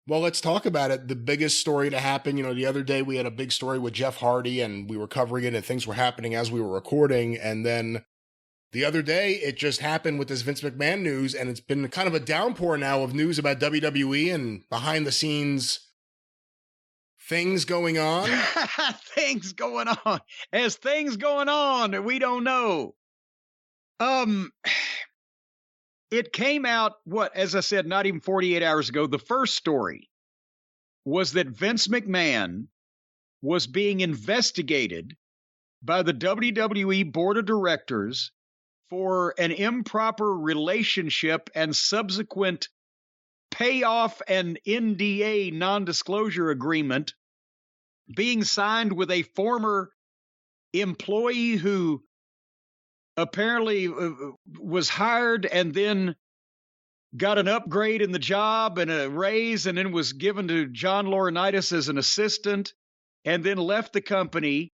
Well, let's talk about it. The biggest story to happen, the other day we had a big story with Jeff Hardy and we were covering it and things were happening as we were recording. And then the other day it just happened with this Vince McMahon news, and it's been kind of a downpour now of news about WWE and behind the scenes things going on. Things going on. As things going on that we don't know. It came out, as I said, not even 48 hours ago. The first story was that Vince McMahon was being investigated by the WWE Board of Directors for an improper relationship and subsequent payoff and NDA, non-disclosure agreement, being signed with a former employee who apparently was hired and then got an upgrade in the job and a raise, and then was given to John Laurinaitis as an assistant, and then left the company.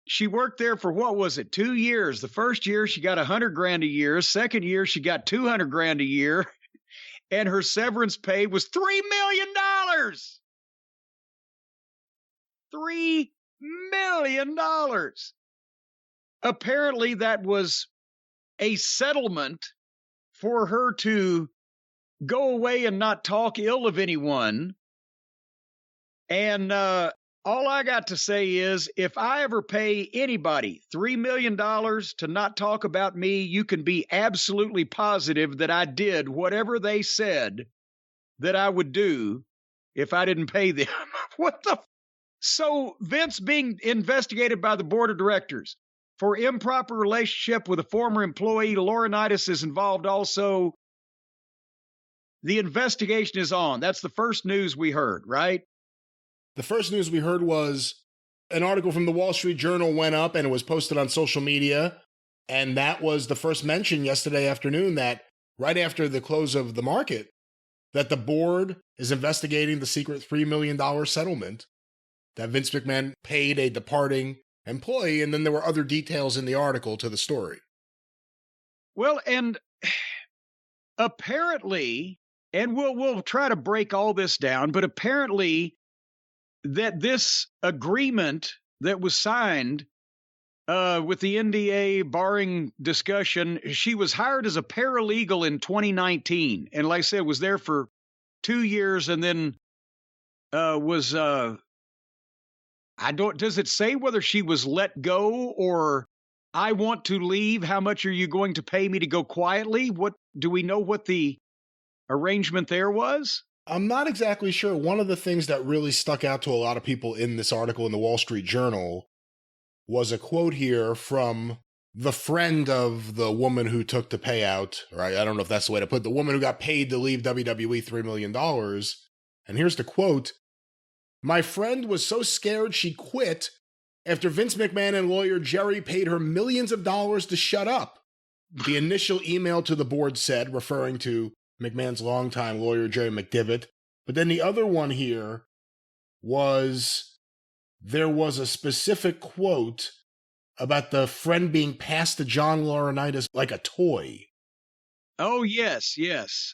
She worked there for, 2 years. The first year she got $100,000 a year. Second year she got $200,000 a year, and her severance pay was $3 million. $3 million. Apparently that was a settlement for her to go away and not talk ill of anyone. And all I got to say is, if I ever pay anybody $3 million to not talk about me, you can be absolutely positive that I did whatever they said that I would do if I didn't pay them. So Vince being investigated by the board of directors for improper relationship with a former employee. Laurinaitis is involved also. The investigation is on. That's the first news we heard, right? The first news we heard was an article from the Wall Street Journal went up and it was posted on social media. And that was the first mention yesterday afternoon, that right after the close of the market, that the board is investigating the secret $3 million settlement that Vince McMahon paid a departing employee. And then there were other details in the article to the story. Well, and apparently, and we'll try to break all this down, but apparently that this agreement that was signed with the NDA barring discussion, she was hired as a paralegal in 2019. And like I said, was there for 2 years and then does it say whether she was let go or I want to leave? How much are you going to pay me to go quietly? Do we know what the arrangement there was? I'm not exactly sure. One of the things that really stuck out to a lot of people in this article in the Wall Street Journal was a quote here from the friend of the woman who took the payout, right? I don't know if that's the way to put it. The woman who got paid to leave WWE $3 million. And here's the quote. "My friend was so scared she quit after Vince McMahon and lawyer Jerry paid her millions of dollars to shut up." The initial email to the board said, referring to McMahon's longtime lawyer, Jerry McDivitt. But then the other one here was, there was a specific quote about the friend being passed to John Laurinaitis like a toy. Oh, yes. He is,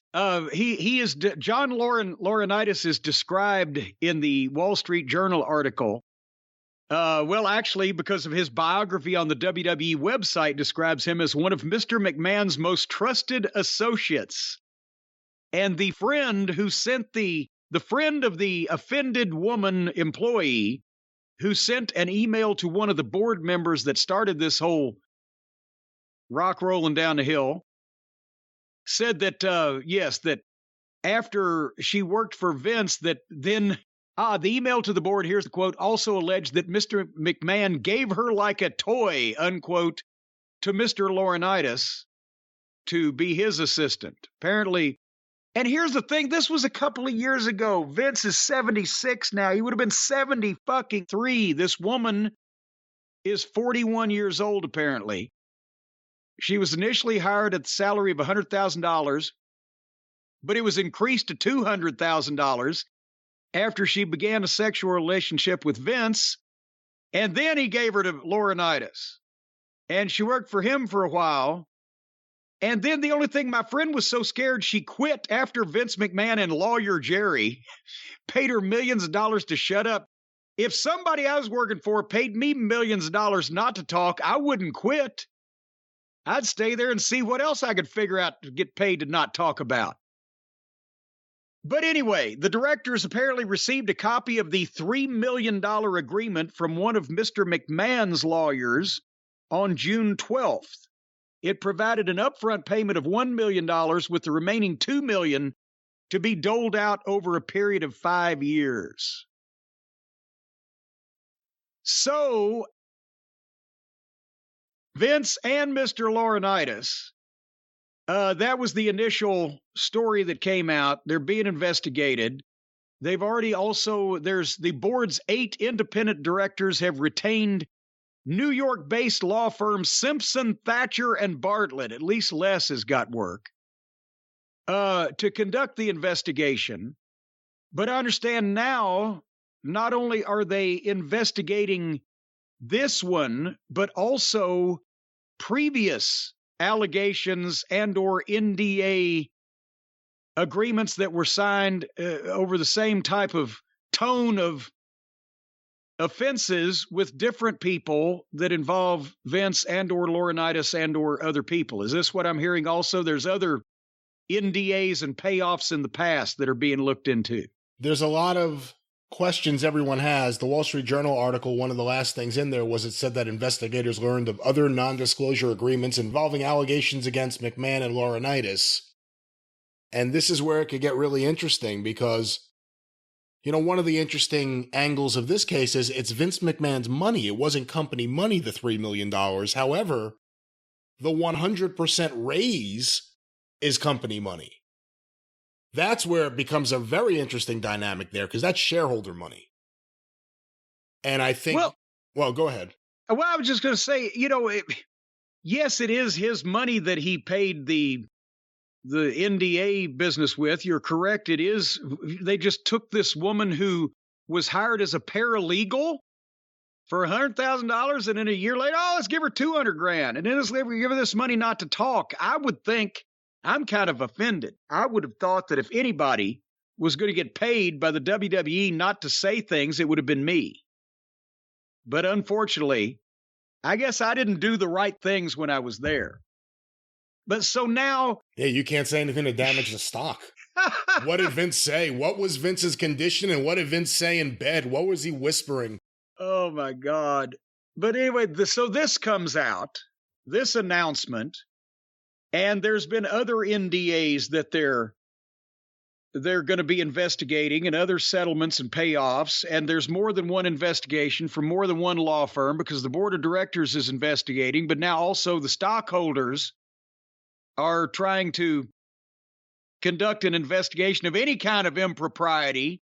John Laurinaitis is described in the Wall Street Journal article. Well, actually, because of his biography on the WWE website describes him as one of Mr. McMahon's most trusted associates. And the friend who sent the friend of the offended woman employee who sent an email to one of the board members that started this whole rock rolling down the hill said that, yes, that after she worked for Vince, that then, the email to the board, here's the quote, also alleged that Mr. McMahon gave her like a toy, unquote, to Mr. Laurinaitis to be his assistant. Apparently. And here's the thing, this was a couple of years ago. Vince is 76 now. He would have been 73. This woman is 41 years old, apparently. She was initially hired at the salary of $100,000, but it was increased to $200,000 after she began a sexual relationship with Vince, and then he gave her to Laurinaitis. And she worked for him for a while. And then the only thing, my friend was so scared she quit after Vince McMahon and lawyer Jerry paid her millions of dollars to shut up. If somebody I was working for paid me millions of dollars not to talk, I wouldn't quit. I'd stay there and see what else I could figure out to get paid to not talk about. But anyway, the directors apparently received a copy of the $3 million agreement from one of Mr. McMahon's lawyers on June 12th. It provided an upfront payment of $1 million with the remaining $2 million to be doled out over a period of 5 years. So, Vince and Mr. Laurinaitis, that was the initial story that came out. They're being investigated. They've already also, there's the board's 8 independent directors have retained New York-based law firm Simpson, Thatcher, and Bartlett. At least Les has got work to conduct the investigation. But I understand now, not only are they investigating this one, but also previous allegations and or NDA agreements that were signed over the same type of tone of offenses with different people that involve Vince and or Laurinaitis and or other people. Is this what I'm hearing also? There's other NDAs and payoffs in the past that are being looked into. There's a lot of questions everyone has. The Wall Street Journal article, one of the last things in there was it said that investigators learned of other non-disclosure agreements involving allegations against McMahon and Laurinaitis. And this is where it could get really interesting because, you know, one of the interesting angles of this case is it's Vince McMahon's money. It wasn't company money, the $3 million. However, the 100% raise is company money. That's where it becomes a very interesting dynamic there because that's shareholder money. And I think, well, go ahead. Well, I was just going to say, you know, yes, it is his money that he paid the NDA business with. You're correct. It is. They just took this woman who was hired as a paralegal for $100,000, and then a year later, oh, let's give her $200,000, and then let's give her this money not to talk. I would think, I'm kind of offended. I would have thought that if anybody was going to get paid by the WWE not to say things, it would have been me. But unfortunately, I guess I didn't do the right things when I was there. But so now... Yeah, you can't say anything to damage the stock. What did Vince say? What was Vince's condition and what did Vince say in bed? What was he whispering? Oh, my God. But anyway, so this comes out, this announcement, and there's been other NDAs that they're going to be investigating and other settlements and payoffs. And there's more than one investigation from more than one law firm because the board of directors is investigating, but now also the stockholders are trying to conduct an investigation of any kind of impropriety,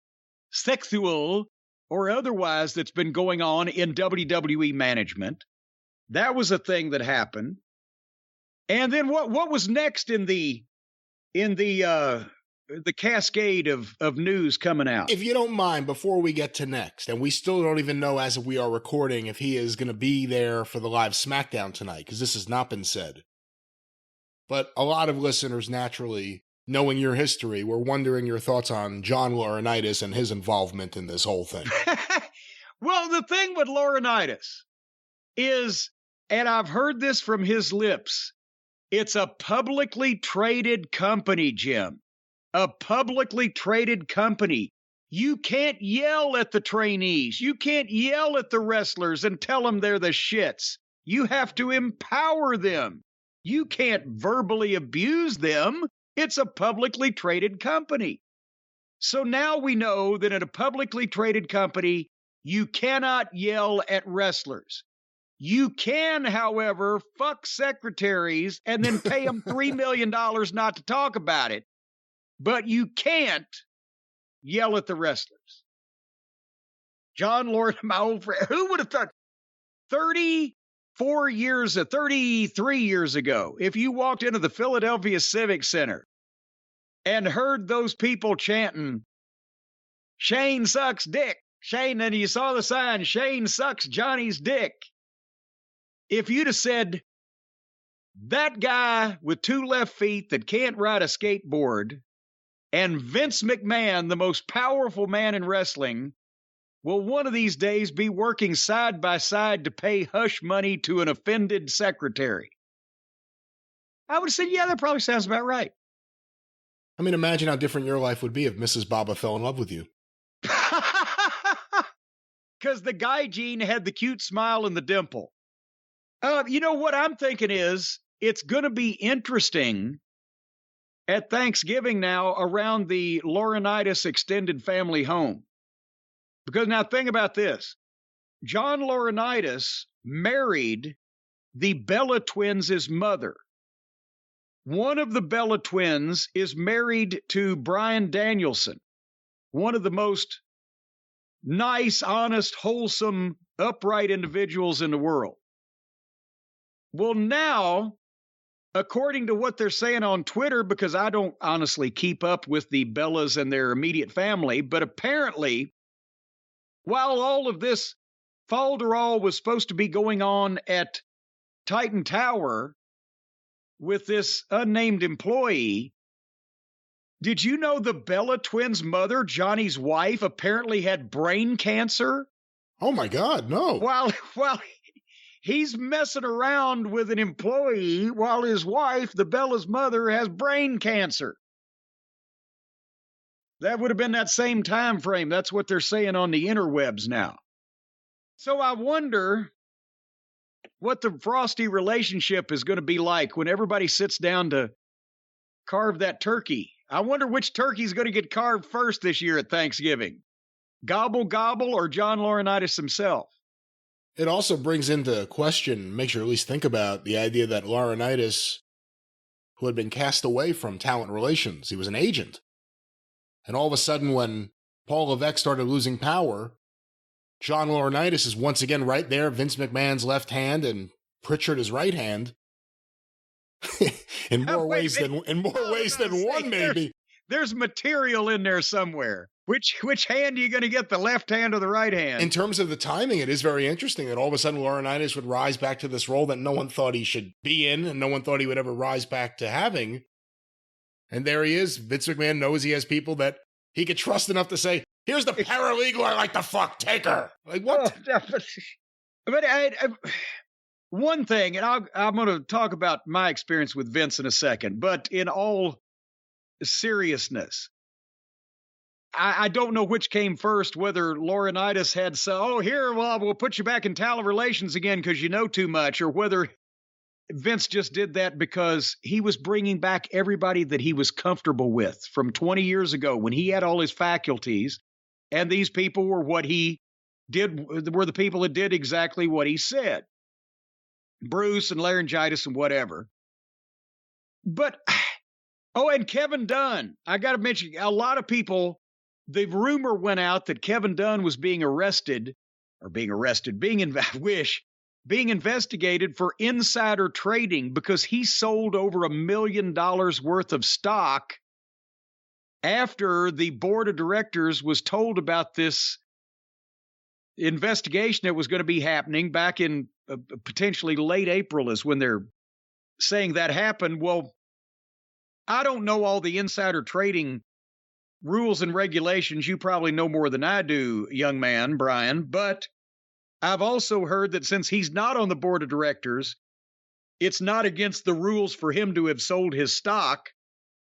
sexual or otherwise, that's been going on in WWE management. That was a thing that happened. And then what was next in the cascade of news coming out? If you don't mind, before we get to next, and we still don't even know as we are recording if he is going to be there for the live SmackDown tonight, because this has not been said. But a lot of listeners, naturally, knowing your history, were wondering your thoughts on John Laurinaitis and his involvement in this whole thing. Well, the thing with Laurinaitis is, and I've heard this from his lips, it's a publicly traded company, Jim. A publicly traded company. You can't yell at the trainees. You can't yell at the wrestlers and tell them they're the shits. You have to empower them. You can't verbally abuse them. It's a publicly traded company. So now we know that in a publicly traded company, you cannot yell at wrestlers. You can, however, fuck secretaries and then pay them $3 million not to talk about it. But you can't yell at the wrestlers. John Lord, my old friend, who would have thought 33 years ago, if you walked into the Philadelphia Civic Center and heard those people chanting, Shane sucks dick, Shane, and you saw the sign, Shane sucks Johnny's dick. If you'd have said, That guy with 2 left feet that can't ride a skateboard and Vince McMahon, the most powerful man in wrestling, will one of these days be working side by side to pay hush money to an offended secretary. I would say, yeah, that probably sounds about right. I mean, imagine how different your life would be if Mrs. Baba fell in love with you. Because the guy gene had the cute smile and the dimple. You know what I'm thinking is it's going to be interesting at Thanksgiving now around the Laurinaitis extended family home. Because now think about this. John Laurinaitis married the Bella twins' mother. One of the Bella twins is married to Bryan Danielson, one of the most nice, honest, wholesome, upright individuals in the world. Well, now, according to what they're saying on Twitter, because I don't honestly keep up with the Bellas and their immediate family, but apparently, while all of this falderall was supposed to be going on at Titan Tower with this unnamed employee, did you know the Bella twins' mother, Johnny's wife, apparently had brain cancer? Oh my God, no. While he's messing around with an employee while his wife, the Bella's mother, has brain cancer. That would have been that same time frame. That's what they're saying on the interwebs now. So I wonder what the frosty relationship is going to be like when everybody sits down to carve that turkey. I wonder which turkey is going to get carved first this year at Thanksgiving. Gobble Gobble or John Laurinaitis himself? It also brings into question, makes you at least think about the idea that Laurinaitis, who had been cast away from talent relations, he was an agent. And all of a sudden, when Paul Levesque started losing power, John Laurinaitis is once again right there, Vince McMahon's left hand and Pritchard his right hand. in more ways than one, maybe. There's material in there somewhere. Which hand are you going to get, the left hand or the right hand? In terms of the timing, it is very interesting that all of a sudden Laurinaitis would rise back to this role that no one thought he should be in and no one thought he would ever rise back to having. And there he is. Vince McMahon knows he has people that he could trust enough to say, here's the paralegal I like to fuck, take her. Like, what? But one thing, and I'm going to talk about my experience with Vince in a second, but in all seriousness, I don't know which came first, whether Laurinaitis had we'll put you back in talent relations again because you know too much, or whether Vince just did that because he was bringing back everybody that he was comfortable with from 20 years ago when he had all his faculties, and these people were were the people that did exactly what he said. Bruce and laryngitis and whatever. But, and Kevin Dunn. I got to mention, a lot of people, the rumor went out that Kevin Dunn was being investigated for insider trading because he sold over $1 million worth of stock after the board of directors was told about this investigation that was going to be happening back in potentially late April is when they're saying that happened. Well, I don't know all the insider trading rules and regulations. You probably know more than I do, young man, Brian, but I've also heard that since he's not on the board of directors, it's not against the rules for him to have sold his stock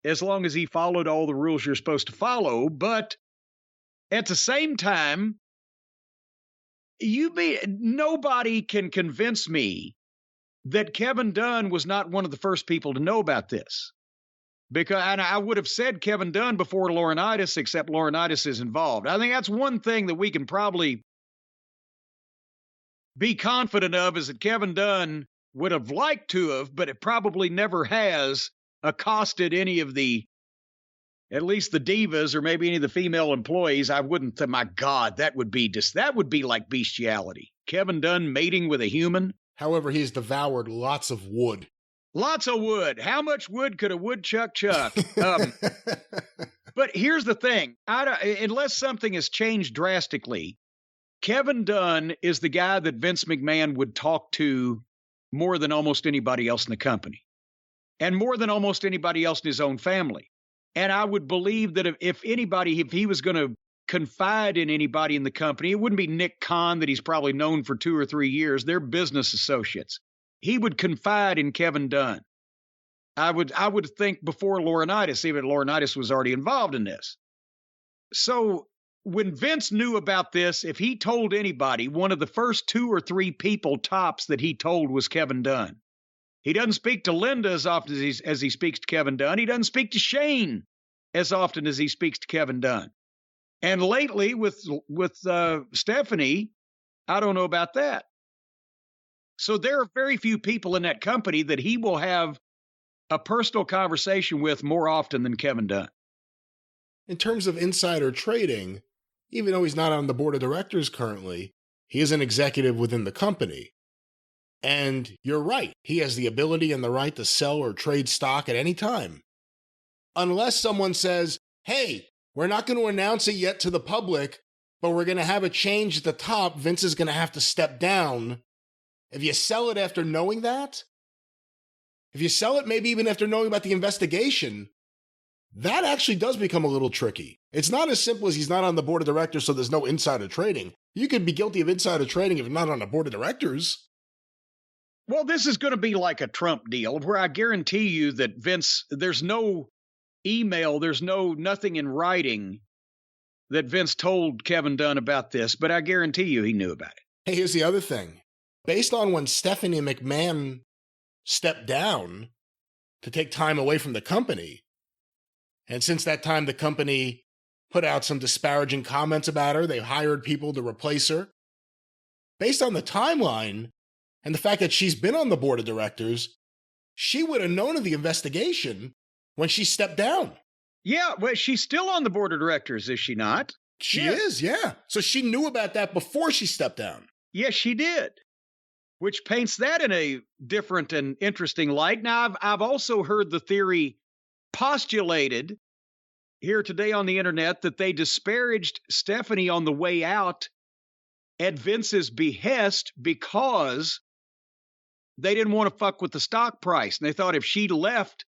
as long as he followed all the rules you're supposed to follow. But at the same time, nobody can convince me that Kevin Dunn was not one of the first people to know about this. And I would have said Kevin Dunn before Laurinaitis, except Laurinaitis is involved. I think that's one thing that we can probably be confident of, is that Kevin Dunn would have liked to have, but it probably never has accosted any of at least the divas or maybe any of the female employees. I wouldn't think, my God, that would be like bestiality. Kevin Dunn mating with a human. However, he's devoured lots of wood. Lots of wood. How much wood could a woodchuck chuck? But here's the thing. Unless something has changed drastically, Kevin Dunn is the guy that Vince McMahon would talk to more than almost anybody else in the company, and more than almost anybody else in his own family. And I would believe that if he was going to confide in anybody in the company, it wouldn't be Nick Khan, that he's probably known for 2 or 3 years. They're business associates. He would confide in Kevin Dunn. I would think before Laurinaitis, even Laurinaitis was already involved in this. So when Vince knew about this, if he told anybody, one of the first 2 or 3 people tops that he told was Kevin Dunn. He doesn't speak to Linda as often as he speaks to Kevin Dunn. He doesn't speak to Shane as often as he speaks to Kevin Dunn. And lately with Stephanie, I don't know about that. So there are very few people in that company that he will have a personal conversation with more often than Kevin Dunn. In terms of insider trading, even though he's not on the board of directors currently, he is an executive within the company. And you're right, he has the ability and the right to sell or trade stock at any time. Unless someone says, hey, we're not going to announce it yet to the public, but we're going to have a change at the top. Vince is going to have to step down. If you sell it after knowing that, if you sell it maybe even after knowing about the investigation, that actually does become a little tricky. It's not as simple as he's not on the board of directors, so there's no insider trading. You could be guilty of insider trading if you're not on the board of directors. Well, this is going to be like a Trump deal where I guarantee you that Vince, there's no email, there's nothing in writing that Vince told Kevin Dunn about this, but I guarantee you he knew about it. Hey, here's the other thing. Based on when Stephanie McMahon stepped down to take time away from the company, and since that time the company put out some disparaging comments about her, they hired people to replace her. Based on the timeline, and the fact that she's been on the board of directors, she would have known of the investigation when she stepped down. Yeah, well, she's still on the board of directors, is she not? She is, yeah. So she knew about that before she stepped down. Yes, she did, which paints that in a different and interesting light. Now, I've also heard the theory postulated here today on the internet that they disparaged Stephanie on the way out at Vince's behest because they didn't want to fuck with the stock price. And they thought if she left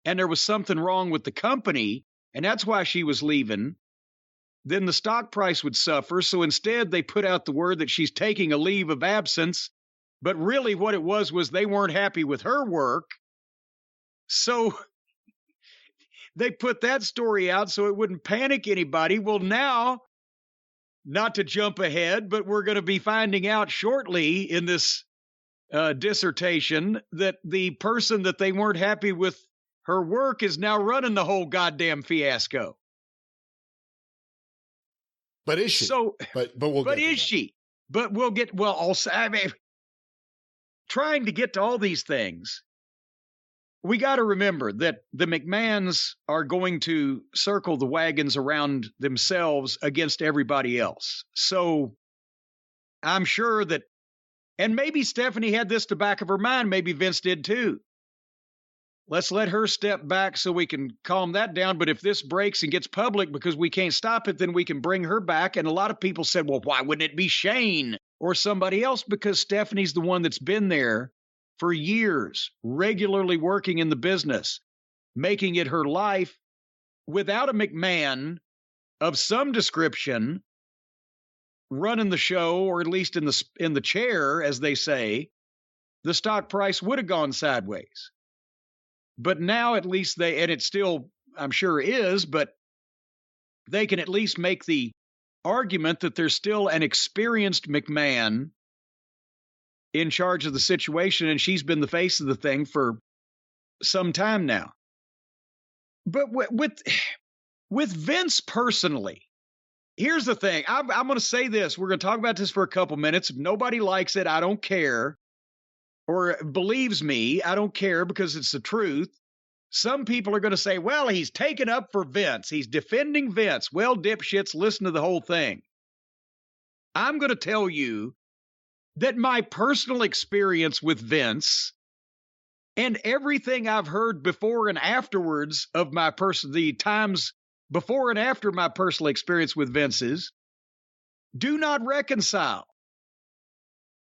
and there was something wrong with the company, and that's why she was leaving, then the stock price would suffer. So instead, they put out the word that she's taking a leave of absence. But really what it was they weren't happy with her work. So they put that story out so it wouldn't panic anybody. Well, now, not to jump ahead, but we're going to be finding out shortly in this dissertation that the person that they weren't happy with her work is now running the whole goddamn fiasco. But is she? So, but we'll but get to is that. she? But we'll get, well, also, I mean, trying to get to all these things, we got to remember that the McMahons are going to circle the wagons around themselves against everybody else. So I'm sure that, and maybe Stephanie had this to the back of her mind. Maybe Vince did too. Let's let her step back so we can calm that down. But if this breaks and gets public because we can't stop it, then we can bring her back. And a lot of people said, well, why wouldn't it be Shane or somebody else? Because Stephanie's the one that's been there for years, regularly working in the business, making it her life. Without a McMahon of some description running the show, or at least in the chair, as they say, the stock price would have gone sideways. But now at least and it still, I'm sure is, but they can at least make the argument that there's still an experienced McMahon in charge of the situation, and she's been the face of the thing for some time now. But with Vince personally, here's the thing. I'm going to say this. We're going to talk about this for a couple minutes. If nobody likes it, I don't care. Or believes me, I don't care, because it's the truth. Some people are going to say, well, he's taken up for Vince. He's defending Vince. Well, dipshits, listen to the whole thing. I'm going to tell you that my personal experience with Vince and everything I've heard before and afterwards of the times before and after my personal experience with Vince's do not reconcile.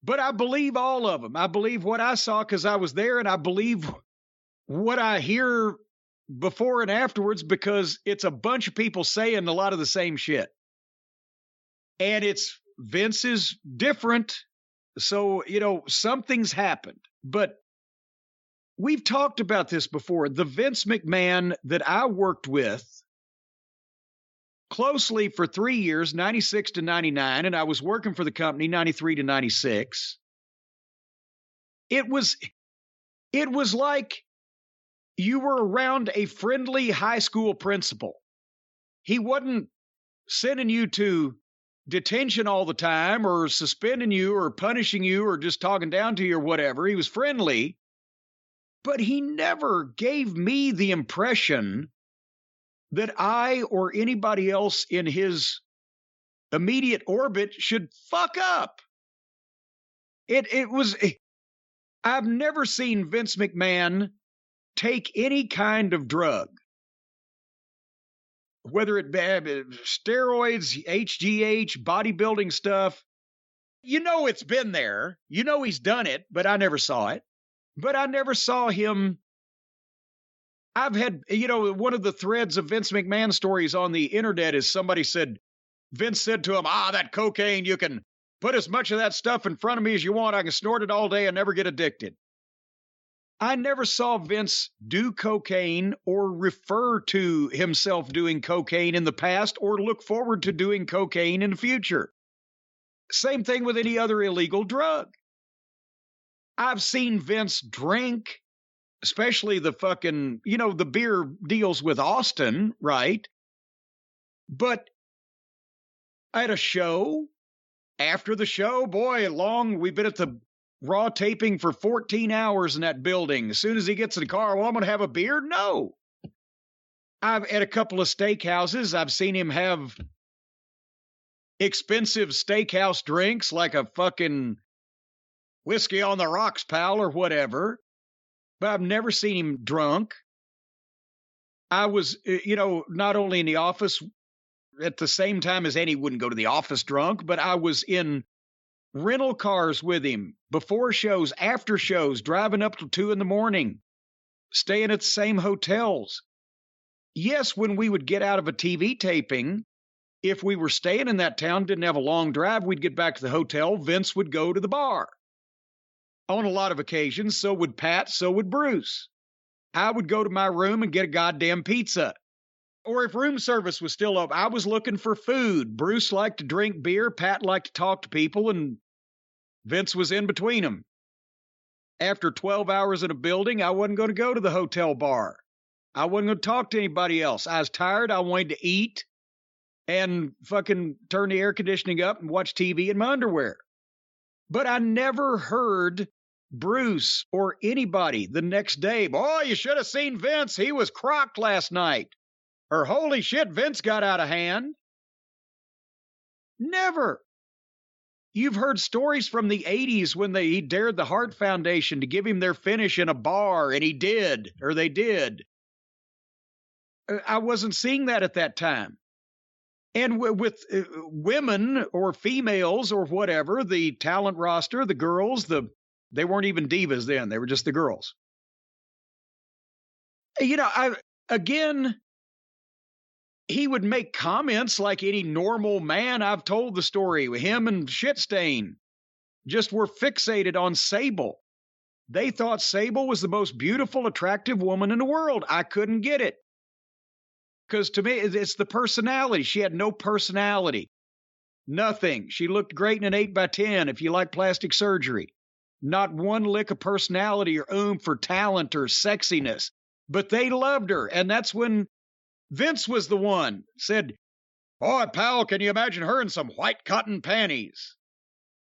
But I believe all of them. I believe what I saw because I was there, and I believe what I hear before and afterwards because it's a bunch of people saying a lot of the same shit. And Vince is different. So, something's happened. But we've talked about this before. The Vince McMahon that I worked with closely for 3 years, 96 to 99, and I was working for the company 93 to 96. It was like you were around a friendly high school principal. He wasn't sending you to detention all the time or suspending you or punishing you or just talking down to you or whatever. He was friendly, but he never gave me the impression that I or anybody else in his immediate orbit should fuck up. I've never seen Vince McMahon take any kind of drug, whether it be steroids, HGH, bodybuilding stuff. It's been there. He's done it, but I never saw it. But I never saw him. I've had, one of the threads of Vince McMahon stories on the internet is somebody said, Vince said to him, that cocaine, you can put as much of that stuff in front of me as you want. I can snort it all day and never get addicted. I never saw Vince do cocaine or refer to himself doing cocaine in the past or look forward to doing cocaine in the future. Same thing with any other illegal drug. I've seen Vince drink, especially the fucking, the beer deals with Austin, right? But at a show, after the show, boy, we've been at the Raw taping for 14 hours in that building. As soon as he gets in the car, I'm going to have a beer? No. I've at a couple of steakhouses, I've seen him have expensive steakhouse drinks like a fucking whiskey on the rocks, pal, or whatever. But I've never seen him drunk. I was, not only in the office at the same time as Eddie wouldn't go to the office drunk, but I was in rental cars with him before shows, after shows, driving up till 2 a.m, staying at the same hotels. Yes, when we would get out of a TV taping, if we were staying in that town, didn't have a long drive, we'd get back to the hotel. Vince would go to the bar. On a lot of occasions, so would Pat, so would Bruce. I would go to my room and get a goddamn pizza. Or if room service was still open, I was looking for food. Bruce liked to drink beer, Pat liked to talk to people, and Vince was in between them. After 12 hours in a building, I wasn't going to go to the hotel bar. I wasn't going to talk to anybody else. I was tired. I wanted to eat and fucking turn the air conditioning up and watch TV in my underwear. But I never heard Bruce or anybody the next day, boy, you should have seen Vince. He was crocked last night. Or holy shit, Vince got out of hand. Never. You've heard stories from the 80s when he dared the Hart Foundation to give him their finish in a bar, and he did, or they did. I wasn't seeing that at that time. And with women or females or whatever, the talent roster, the girls, they weren't even divas then. They were just the girls. Again, he would make comments like any normal man. I've told the story. Him and Shitstain just were fixated on Sable. They thought Sable was the most beautiful, attractive woman in the world. I couldn't get it. Because to me, it's the personality. She had no personality. Nothing. She looked great in an 8x10 if you like plastic surgery. Not one lick of personality or oomph or talent or sexiness. But they loved her. And that's when Vince was the one said, boy, pal, can you imagine her in some white cotton panties?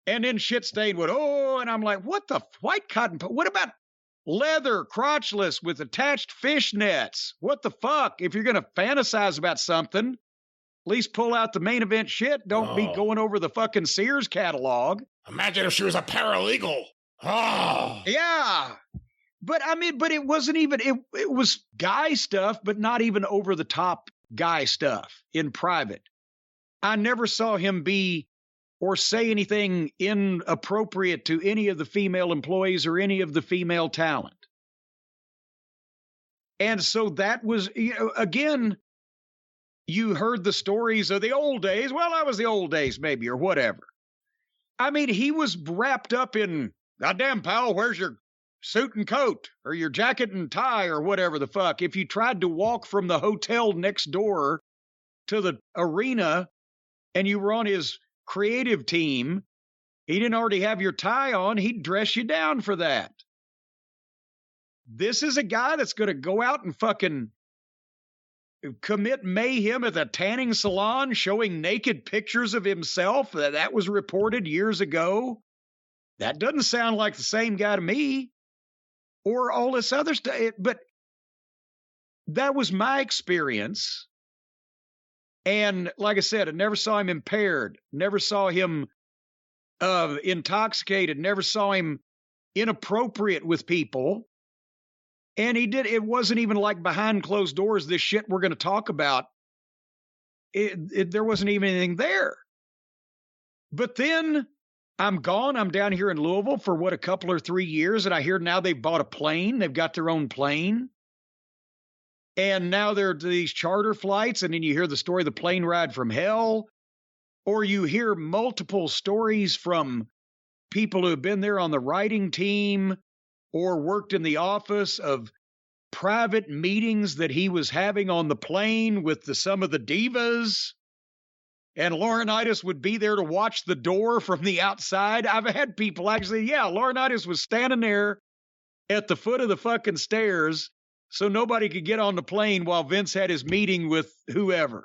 And then Shitstain would, and I'm like, what the white cotton? What about leather, crotchless with attached fishnets? What the fuck? If you're going to fantasize about something, at least pull out the main event shit. Don't be going over the fucking Sears catalog. Imagine if she was a paralegal. Oh. Yeah. But it wasn't even, it was guy stuff, but not even over the top guy stuff in private. I never saw him be or say anything inappropriate to any of the female employees or any of the female talent. And so that was, again, you heard the stories of the old days. Well, that was the old days, maybe, or whatever. I mean, he was wrapped up in, goddamn, pal, where's your suit and coat or your jacket and tie or whatever the fuck? If you tried to walk from the hotel next door to the arena and you were on his creative team, he didn't already have your tie on, he'd dress you down for that. This is a guy that's going to go out and fucking commit mayhem at the tanning salon, showing naked pictures of himself. That was reported years ago. That doesn't sound like the same guy to me, or all this other stuff. But that was my experience. And like I said, I never saw him impaired, never saw him intoxicated, never saw him inappropriate with people. And it wasn't even like behind closed doors, this shit we're going to talk about. There wasn't even anything there. But then I'm gone. I'm down here in Louisville for a couple or 3 years. And I hear now they've bought a plane. They've got their own plane. And now there are these charter flights. And then you hear the story of the plane ride from hell. Or you hear multiple stories from people who have been there on the writing team or worked in the office of private meetings that he was having on the plane with some of the divas. And Laurinaitis would be there to watch the door from the outside. I've had people actually, Laurinaitis was standing there at the foot of the fucking stairs so nobody could get on the plane while Vince had his meeting with whoever.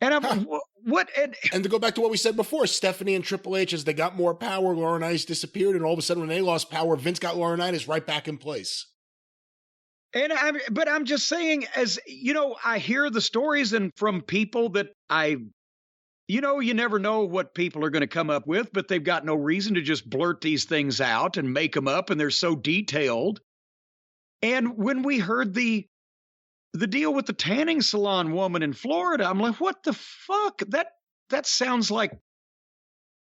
And I'm, what? And to go back to what we said before, Stephanie and Triple H, as they got more power, Laurinaitis disappeared, and all of a sudden when they lost power, Vince got Laurinaitis right back in place. But I'm just saying, as you know, I hear the stories and from people that you never know what people are going to come up with, but they've got no reason to just blurt these things out and make them up, and they're so detailed. And when we heard the deal with the tanning salon woman in Florida, I'm like, what the fuck? That sounds like,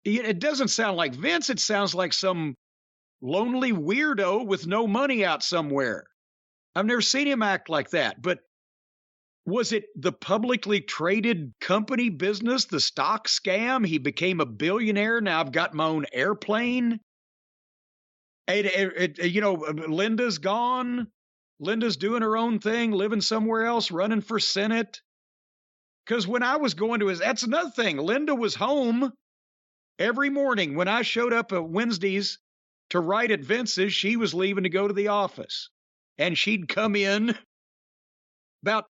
it doesn't sound like Vince. It sounds like some lonely weirdo with no money out somewhere. I've never seen him act like that. But was it the publicly traded company business, the stock scam? He became a billionaire. Now I've got my own airplane. Linda's gone. Linda's doing her own thing, living somewhere else, running for Senate. Because when I was going to that's another thing. Linda was home every morning. When I showed up at Wednesdays to write at Vince's, she was leaving to go to the office. And she'd come in about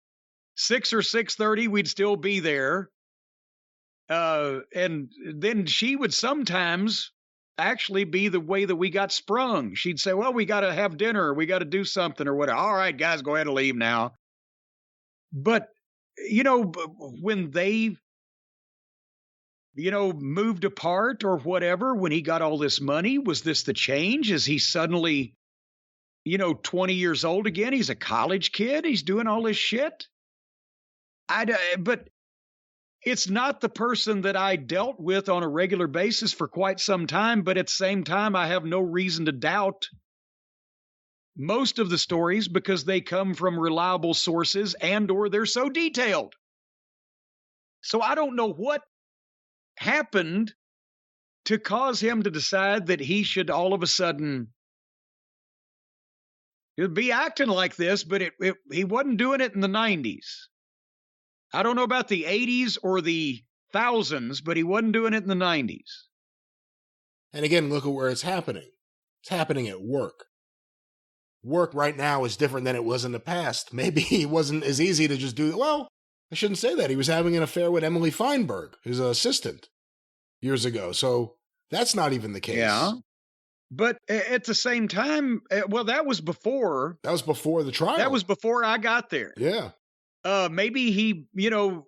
6 or 6:30. We'd still be there. And then she would sometimes actually be the way that we got sprung. She'd say, well, we got to have dinner. We got to do something or whatever. All right, guys, go ahead and leave now. But, when they, moved apart or whatever, when he got all this money, was this the change? Is he suddenly, 20 years old again? He's a college kid. He's doing all this shit. But it's not the person that I dealt with on a regular basis for quite some time, but at the same time, I have no reason to doubt most of the stories because they come from reliable sources and or they're so detailed. So I don't know what happened to cause him to decide that he should all of a sudden be acting like this, but he wasn't doing it in the 90s. I don't know about the 80s or the thousands, but he wasn't doing it in the 90s. And again, look at where it's happening. It's happening at work. Work right now is different than it was in the past. Maybe it wasn't as easy to just do, well, I shouldn't say that. He was having an affair with Emily Feinberg, his assistant, years ago. So that's not even the case. Yeah. But at the same time, that was before. That was before the trial. That was before I got there. Yeah. Maybe he,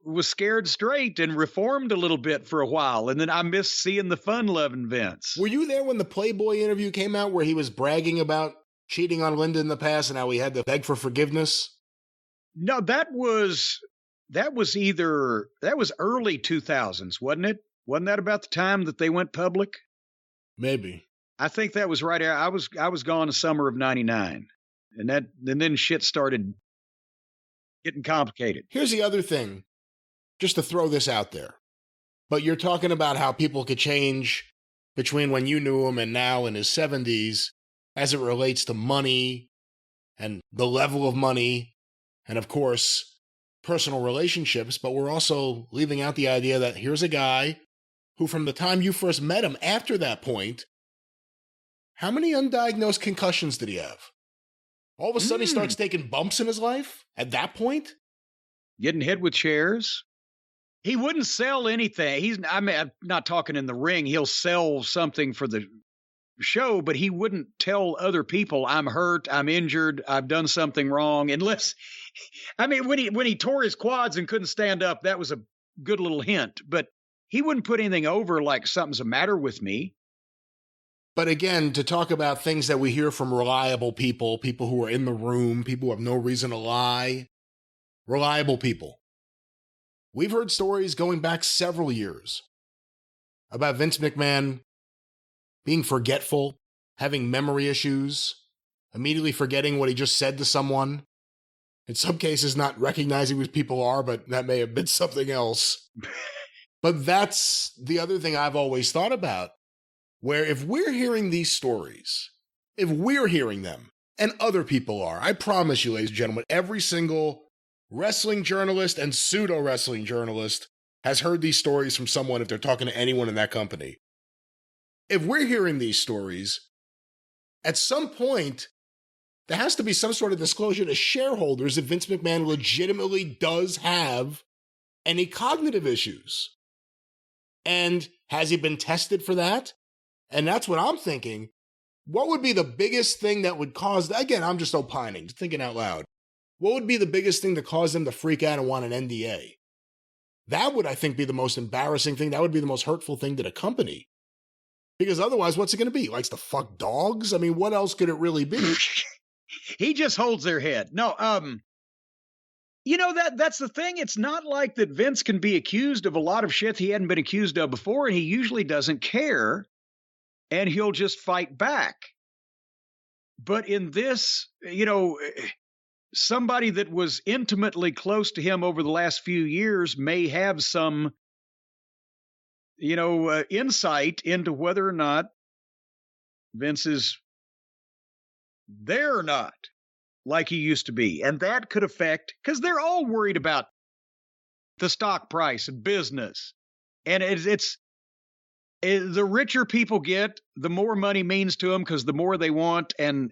was scared straight and reformed a little bit for a while. And then I missed seeing the fun-loving Vince. Were you there when the Playboy interview came out where he was bragging about cheating on Linda in the past and how he had to beg for forgiveness? No, that was early 2000s, wasn't it? Wasn't that about the time that they went public? Maybe. I think that was right. I was gone the summer of '99, and then shit started getting complicated. Here's the other thing, just to throw this out there. But you're talking about how people could change between when you knew him and now in his 70s as it relates to money and the level of money and, of course, personal relationships. But we're also leaving out the idea that here's a guy who, from the time you first met him, after that point, how many undiagnosed concussions did he have? All of a sudden, he starts taking bumps in his life at that point? Getting hit with chairs. He wouldn't sell anything. I'm not talking in the ring. He'll sell something for the show, but he wouldn't tell other people, I'm hurt, I'm injured, I've done something wrong. Unless, when he tore his quads and couldn't stand up, that was a good little hint. But he wouldn't put anything over like something's the matter with me. But again, to talk about things that we hear from reliable people, people who are in the room, people who have no reason to lie, reliable people. We've heard stories going back several years about Vince McMahon being forgetful, having memory issues, immediately forgetting what he just said to someone. In some cases, not recognizing who people are, but that may have been something else. But that's the other thing I've always thought about, where if we're hearing these stories, if we're hearing them, and other people are, I promise you, ladies and gentlemen, every single wrestling journalist and pseudo-wrestling journalist has heard these stories from someone if they're talking to anyone in that company. If we're hearing these stories, at some point, there has to be some sort of disclosure to shareholders if Vince McMahon legitimately does have any cognitive issues. And has he been tested for that? And that's what I'm thinking. What would be the biggest thing that would cause, again, I'm just opining, thinking out loud. What would be the biggest thing to cause them to freak out and want an NDA? That would, I think, be the most embarrassing thing. That would be the most hurtful thing to the company. Because otherwise, what's it going to be? He likes to fuck dogs? I mean, what else could it really be? He just holds their head. No, that's the thing. It's not like that Vince can be accused of a lot of shit he hadn't been accused of before, and he usually doesn't care, and he'll just fight back. But in this, somebody that was intimately close to him over the last few years may have some, insight into whether or not Vince is there or not, like he used to be. And that could affect, because they're all worried about the stock price and business. And it's the richer people get, the more money means to them, because the more they want and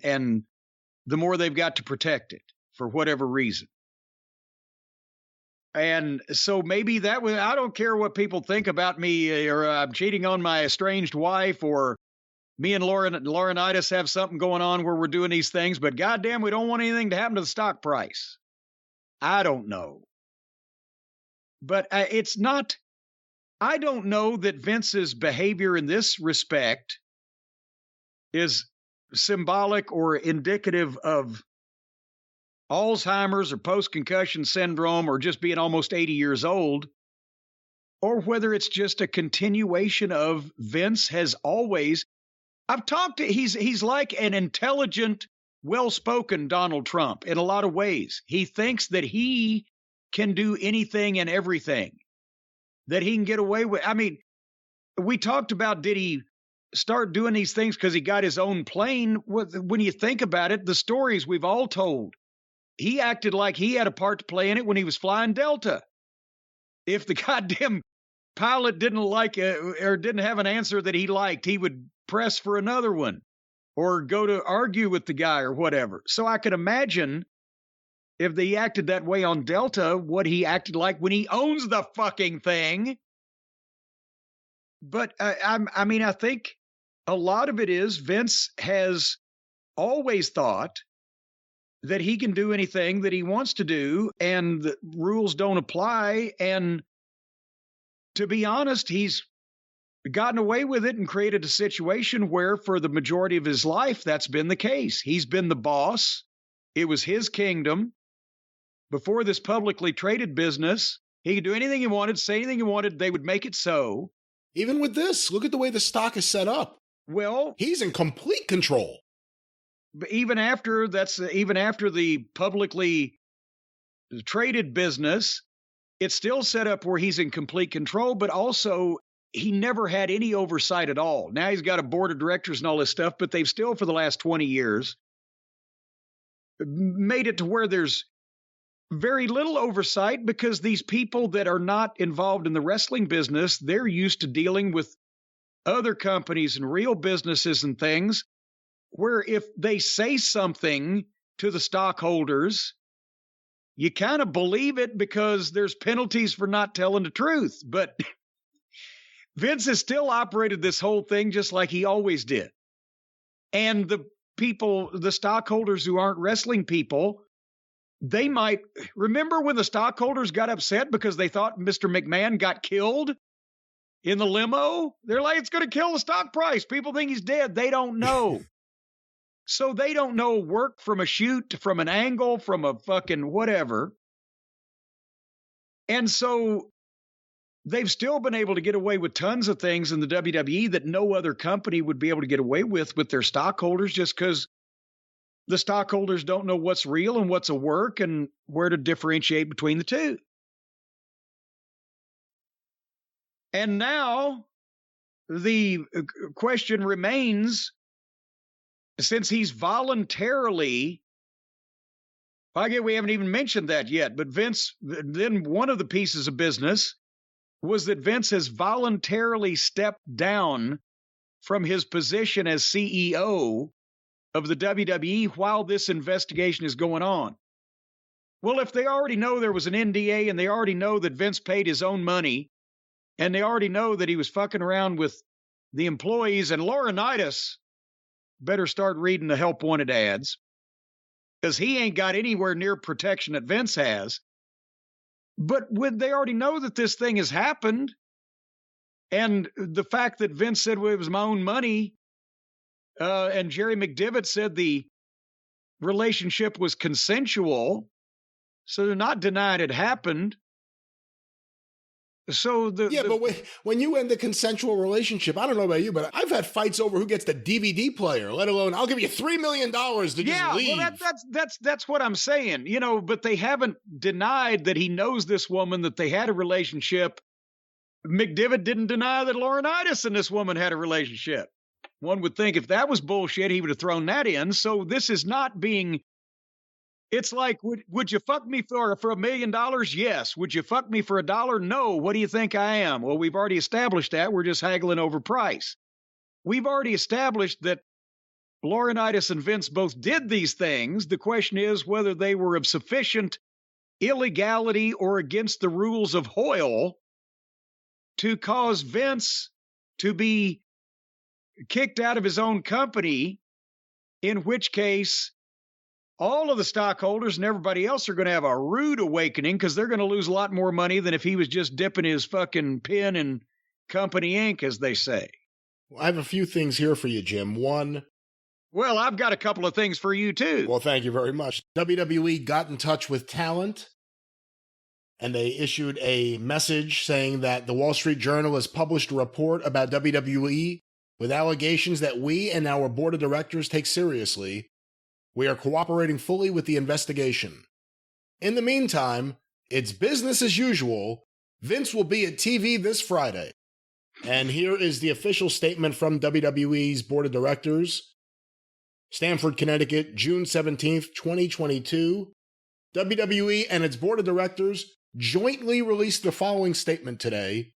the more they've got to protect it for whatever reason. And so maybe that was, I don't care what people think about me, or I'm cheating on my estranged wife, or me and Laurinaitis have something going on where we're doing these things, but goddamn, we don't want anything to happen to the stock price. I don't know. But it's not, I don't know that Vince's behavior in this respect is symbolic or indicative of Alzheimer's or post-concussion syndrome or just being almost 80 years old, or whether it's just a continuation of Vince has always, he's like an intelligent, well-spoken Donald Trump in a lot of ways. He thinks that he can do anything and everything, that he can get away with. I mean, we talked about, did he start doing these things because he got his own plane? When you think about it, the stories we've all told, he acted like he had a part to play in it when he was flying Delta. If the goddamn pilot didn't like or didn't have an answer that he liked, he would press for another one or go to argue with the guy or whatever. So I could imagine if they acted that way on Delta, what he acted like when he owns the fucking thing. But I think a lot of it is Vince has always thought that he can do anything that he wants to do and the rules don't apply. And to be honest, he's gotten away with it and created a situation where for the majority of his life, that's been the case. He's been the boss. It was his kingdom. Before this publicly traded business, he could do anything he wanted, say anything he wanted. They would make it so. Even with this, look at the way the stock is set up. Well, he's in complete control. But even after the publicly traded business, it's still set up where he's in complete control, but also he never had any oversight at all. Now he's got a board of directors and all this stuff, but they've still, for the last 20 years, made it to where there's very little oversight because these people that are not involved in the wrestling business, they're used to dealing with other companies and real businesses and things where if they say something to the stockholders, you kind of believe it because there's penalties for not telling the truth. But Vince has still operated this whole thing just like he always did. And the stockholders who aren't wrestling people, they might remember when the stockholders got upset because they thought Mr. McMahon got killed in the limo. They're like, it's going to kill the stock price. People think he's dead. They don't know. So they don't know work from a shoot, from an angle, from a fucking whatever. And so they've still been able to get away with tons of things in the WWE that no other company would be able to get away with their stockholders, just because the stockholders don't know what's real and what's a work and where to differentiate between the two. And now the question remains, since he's voluntarily, we haven't even mentioned that yet, but Vince, then one of the pieces of business was that Vince has voluntarily stepped down from his position as CEO of the WWE while this investigation is going on. Well, if they already know there was an NDA and they already know that Vince paid his own money and they already know that he was fucking around with the employees, and Laurinaitis better start reading the help wanted ads because he ain't got anywhere near protection that Vince has. But when they already know that this thing has happened, and the fact that Vince said, well, it was my own money, and Jerry McDevitt said the relationship was consensual, so they're not denying it happened. So but when you end a consensual relationship, I don't know about you, but I've had fights over who gets the DVD player, let alone I'll give you $3 million to just leave. Well, that's what I'm saying, but they haven't denied that he knows this woman, that they had a relationship. McDevitt didn't deny that Laurinaitis and this woman had a relationship. One would think if that was bullshit, he would have thrown that in. So this is not being, it's like, would you fuck me for $1 million? Yes. Would you fuck me for $1? No. What do you think I am? Well, we've already established that. We're just haggling over price. We've already established that Laurinaitis and Vince both did these things. The question is whether they were of sufficient illegality or against the rules of Hoyle to cause Vince to be kicked out of his own company, in which case all of the stockholders and everybody else are going to have a rude awakening because they're going to lose a lot more money than if he was just dipping his fucking pen in company ink, as they say. Well, I have a few things here for you, Jim. One. Well, I've got a couple of things for you, too. Well, thank you very much. WWE got in touch with talent, and they issued a message saying that the Wall Street Journal has published a report about WWE with allegations that we and our board of directors take seriously. We are cooperating fully with the investigation. In the meantime, it's business as usual. Vince will be at TV this Friday. And here is the official statement from WWE's board of directors. Stamford, Connecticut, June 17th, 2022. WWE and its board of directors jointly released the following statement today.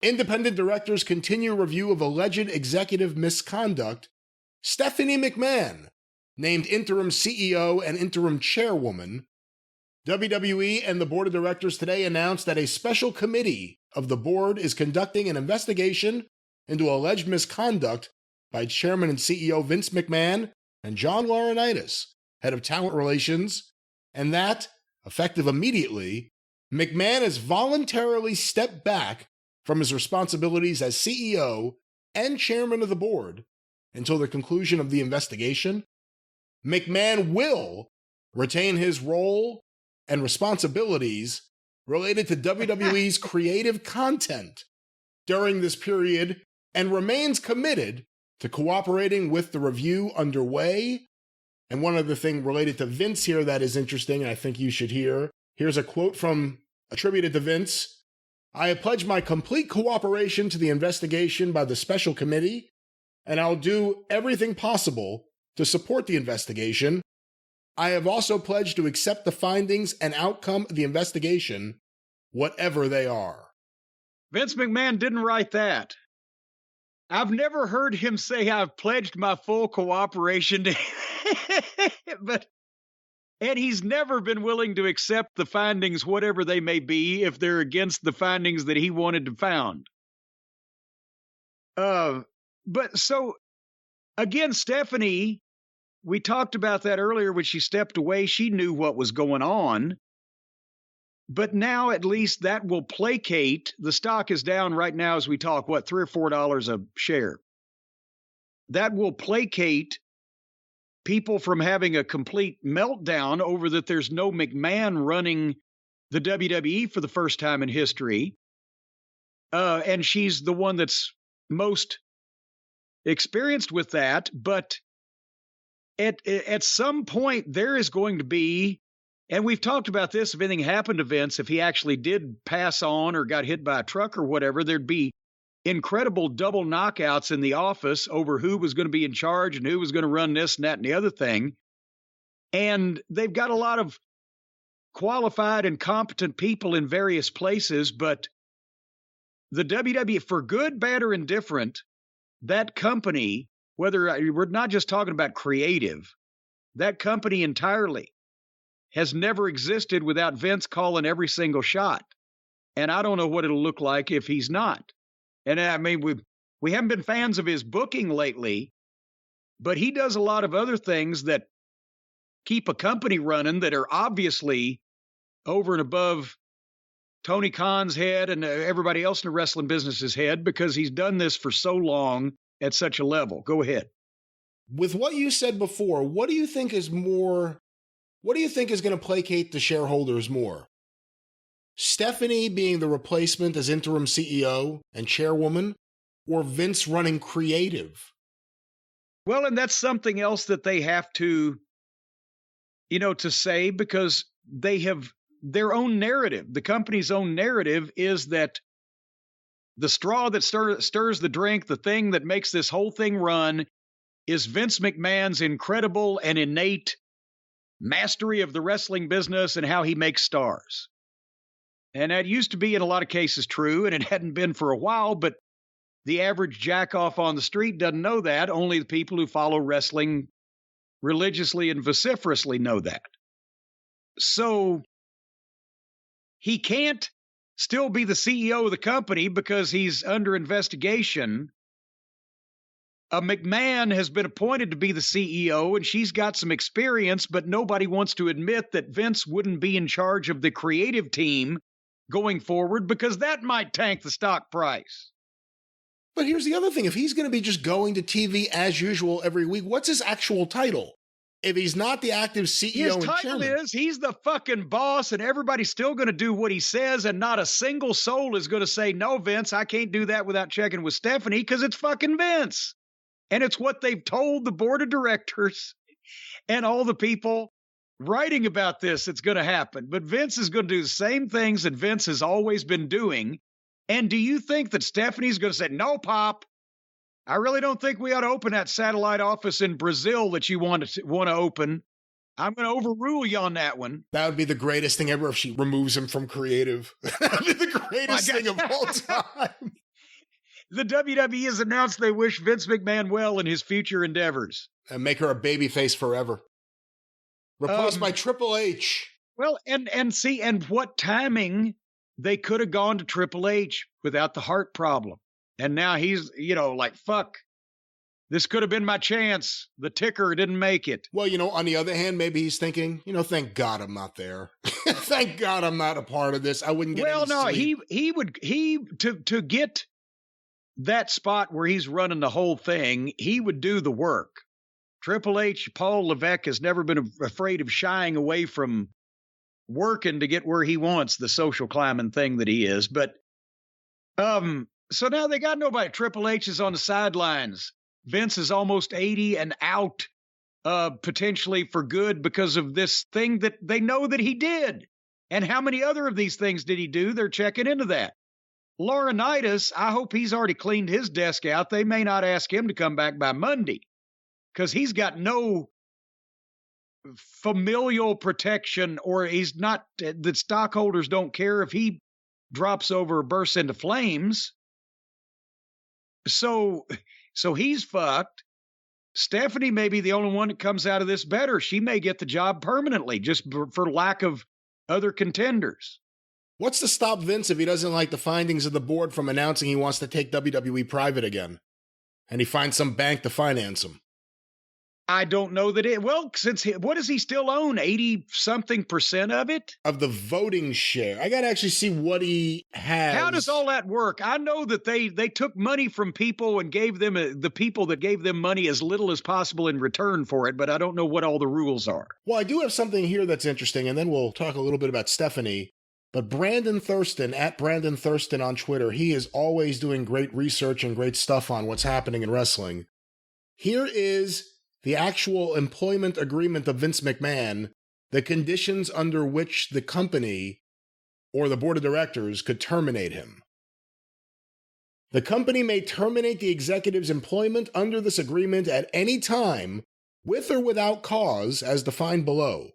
Independent directors continue review of alleged executive misconduct. Stephanie McMahon, named interim CEO and interim chairwoman. WWE and the board of directors today announced that a special committee of the board is conducting an investigation into alleged misconduct by chairman and CEO Vince McMahon and John Laurinaitis, head of talent relations, and that, effective immediately, McMahon has voluntarily stepped back from his responsibilities as CEO and chairman of the board until the conclusion of the investigation. McMahon will retain his role and responsibilities related to WWE's creative content during this period and remains committed to cooperating with the review underway. And one other thing related to Vince here that is interesting, and I think you should hear. Here's a quote attributed to Vince. I have pledged my complete cooperation to the investigation by the special committee, and I'll do everything possible to support the investigation. I have also pledged to accept the findings and outcome of the investigation, whatever they are. Vince McMahon didn't write that. I've never heard him say I've pledged my full cooperation to and he's never been willing to accept the findings, whatever they may be, if they're against the findings that he wanted to found. But so, again, Stephanie, we talked about that earlier when she stepped away. She knew what was going on. But now at least that will placate. The stock is down right now as we talk, what, $3 or $4 a share. That will placate people from having a complete meltdown over that there's no McMahon running the WWE for the first time in history. And she's the one that's most experienced with that. But at some point, there is going to be, and we've talked about this, if anything happened to Vince, if he actually did pass on or got hit by a truck or whatever, there'd be incredible double knockouts in the office over who was going to be in charge and who was going to run this and that and the other thing. And they've got a lot of qualified and competent people in various places, but the WWE, for good, bad, or indifferent, that company, whether we're not just talking about creative, that company entirely has never existed without Vince calling every single shot. And I don't know what it'll look like if he's not. And I mean, we haven't been fans of his booking lately, but he does a lot of other things that keep a company running that are obviously over and above Tony Khan's head and everybody else in the wrestling business's head, because he's done this for so long at such a level. Go ahead. With what you said before, what do you think is going to placate the shareholders more? Stephanie being the replacement as interim CEO and chairwoman, or Vince running creative? Well, and that's something else that they have to, to say, because they have their own narrative. The company's own narrative is that the straw that stirs the drink, the thing that makes this whole thing run, is Vince McMahon's incredible and innate mastery of the wrestling business and how he makes stars. And that used to be in a lot of cases true, and it hadn't been for a while, but the average jack-off on the street doesn't know that. Only the people who follow wrestling religiously and vociferously know that. So he can't still be the CEO of the company because he's under investigation. McMahon has been appointed to be the CEO, and she's got some experience, but nobody wants to admit that Vince wouldn't be in charge of the creative team going forward, because that might tank the stock price. But here's the other thing. If he's going to be just going to TV as usual every week, what's his actual title? If he's not the active CEO and chairman. His title is he's the fucking boss, and everybody's still going to do what he says, and not a single soul is going to say, no, Vince, I can't do that without checking with Stephanie, because it's fucking Vince. And it's what they've told the board of directors and all the people writing about this, it's going to happen. But Vince is going to do the same things that Vince has always been doing. And do you think that Stephanie's going to say, no, Pop, I really don't think we ought to open that satellite office in Brazil that you want to open. I'm going to overrule you on that one. That would be the greatest thing ever if she removes him from creative. That would be the greatest thing of all time. The WWE has announced they wish Vince McMahon well in his future endeavors. And make her a babyface forever. Replaced by Triple H. Well, and what timing they could have gone to Triple H without the heart problem. And now he's, like, fuck, this could have been my chance. The ticker didn't make it. Well, on the other hand, maybe he's thinking, thank God I'm not there. Thank God I'm not a part of this. I wouldn't get any sleep. To get that spot where he's running the whole thing, he would do the work. Triple H, Paul Levesque, has never been afraid of shying away from working to get where he wants, the social climbing thing that he is. But So now they got nobody. Triple H is on the sidelines. Vince is almost 80 and out, potentially for good because of this thing that they know that he did. And how many other of these things did he do? They're checking into that. Laurinaitis, I hope he's already cleaned his desk out. They may not ask him to come back by Monday because he's got no familial protection, or he's not, the stockholders don't care if he drops over or bursts into flames. So he's fucked. Stephanie may be the only one that comes out of this better. She may get the job permanently just for lack of other contenders. What's to stop Vince if he doesn't like the findings of the board from announcing he wants to take WWE private again? And he finds some bank to finance him. I don't know that it, well, what does he still own? 80-something% of it? Of the voting share. I got to actually see what he has. How does all that work? I know that they took money from people and gave them, the people that gave them money as little as possible in return for it, but I don't know what all the rules are. Well, I do have something here that's interesting, and then we'll talk a little bit about Stephanie. But Brandon Thurston, at Brandon Thurston on Twitter, he is always doing great research and great stuff on what's happening in wrestling. Here is the actual employment agreement of Vince McMahon, the conditions under which the company or the board of directors could terminate him. The company may terminate the executive's employment under this agreement at any time, with or without cause, as defined below.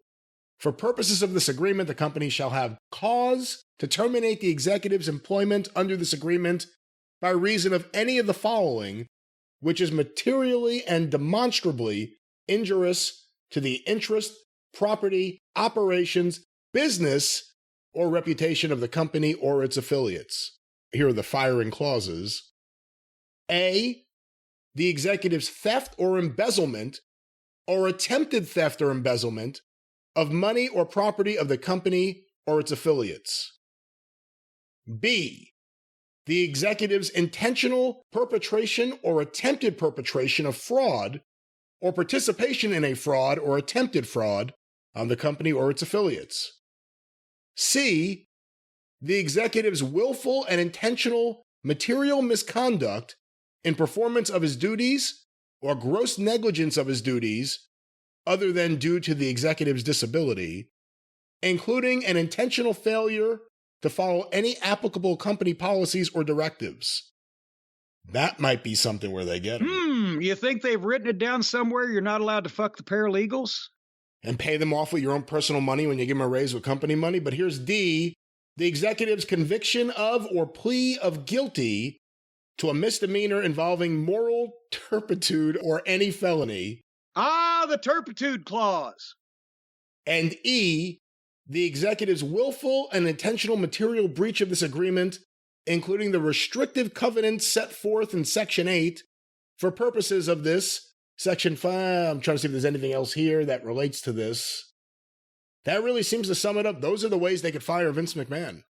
For purposes of this agreement, the company shall have cause to terminate the executive's employment under this agreement by reason of any of the following, which is materially and demonstrably injurious to the interest, property, operations, business, or reputation of the company or its affiliates. Here are the firing clauses. A, the executive's theft or embezzlement, or attempted theft or embezzlement, of money or property of the company or its affiliates. B, the executive's intentional perpetration or attempted perpetration of fraud or participation in a fraud or attempted fraud on the company or its affiliates. C, the executive's willful and intentional material misconduct in performance of his duties or gross negligence of his duties other than due to the executive's disability, including an intentional failure to follow any applicable company policies or directives. That might be something where they get him. You think they've written it down somewhere you're not allowed to fuck the paralegals? And pay them off with your own personal money when you give them a raise with company money? But here's D, the executive's conviction of or plea of guilty to a misdemeanor involving moral turpitude or any felony. Ah, the turpitude clause. And E, the executive's willful and intentional material breach of this agreement, including the restrictive covenants set forth in Section 8 for purposes of this. Section 5, I'm trying to see if there's anything else here that relates to this. That really seems to sum it up. Those are the ways they could fire Vince McMahon.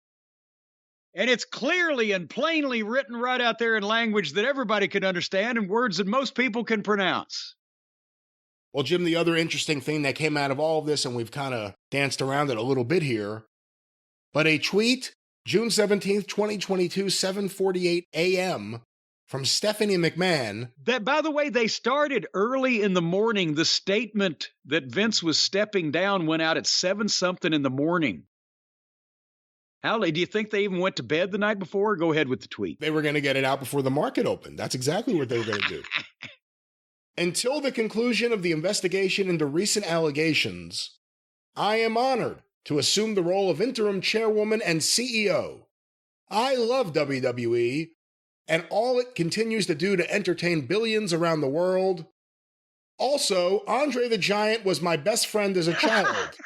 And it's clearly and plainly written right out there in language that everybody can understand and words that most people can pronounce. Well, Jim, the other interesting thing that came out of all of this, and we've kind of danced around it a little bit here, but a tweet, June 17th, 2022, 7:48 a.m., from Stephanie McMahon. That, by the way, they started early in the morning. The statement that Vince was stepping down went out at 7-something in the morning. Allie, do you think they even went to bed the night before? Go ahead with the tweet. They were going to get it out before the market opened. That's exactly what they were going to do. Until the conclusion of the investigation into recent allegations, I am honored to assume the role of interim chairwoman and CEO. I love WWE and all it continues to do to entertain billions around the world. Also, Andre the Giant was my best friend as a child.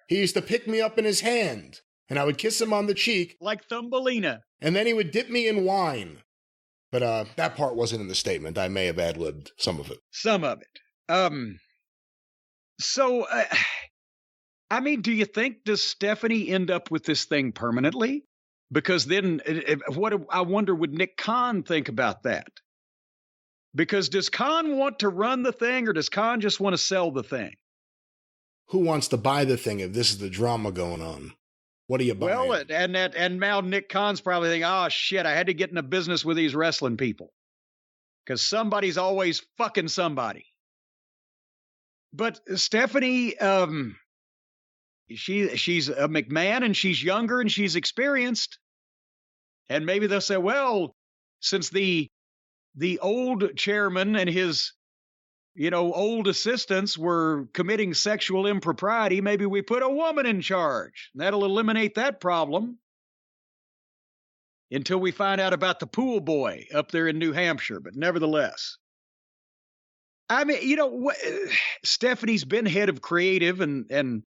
He used to pick me up in his hand, and I would kiss him on the cheek. Like Thumbelina. And then he would dip me in wine. But that part wasn't in the statement. I may have ad-libbed some of it. Some of it. I mean, do you think, does Stephanie end up with this thing permanently? Because then, I wonder, would Nick Khan think about that? Because does Khan want to run the thing, or does Khan just want to sell the thing? Who wants to buy the thing if this is the drama going on? What are you buying? Well, and now Nick Khan's probably thinking, oh shit, I had to get into business with these wrestling people. Because somebody's always fucking somebody. But Stephanie, she's a McMahon and she's younger and she's experienced. And maybe they'll say, well, since the old chairman and his, old assistants were committing sexual impropriety, maybe we put a woman in charge. That'll eliminate that problem. Until we find out about the pool boy up there in New Hampshire. But nevertheless, I mean, Stephanie's been head of creative and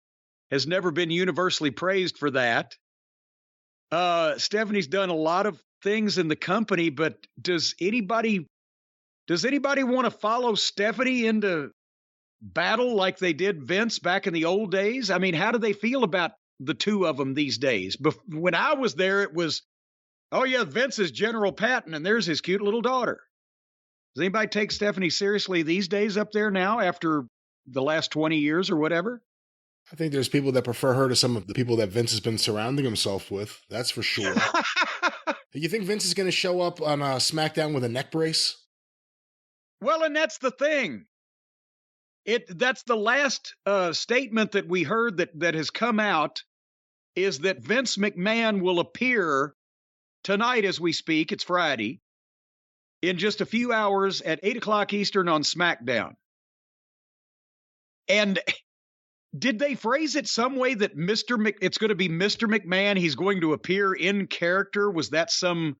has never been universally praised for that. Stephanie's done a lot of things in the company, but does anybody want to follow Stephanie into battle like they did Vince back in the old days? I mean, how do they feel about the two of them these days? When I was there, it was, oh yeah, Vince is General Patton and there's his cute little daughter. Does anybody take Stephanie seriously these days up there now after the last 20 years or whatever? I think there's people that prefer her to some of the people that Vince has been surrounding himself with. That's for sure. You think Vince is going to show up on SmackDown with a neck brace? Well, and that's the thing. That's the last statement that we heard that has come out is that Vince McMahon will appear tonight as we speak. It's Friday. In just a few hours at 8 o'clock Eastern on SmackDown. And did they phrase it some way that it's going to be Mr. McMahon? He's going to appear in character? Was that some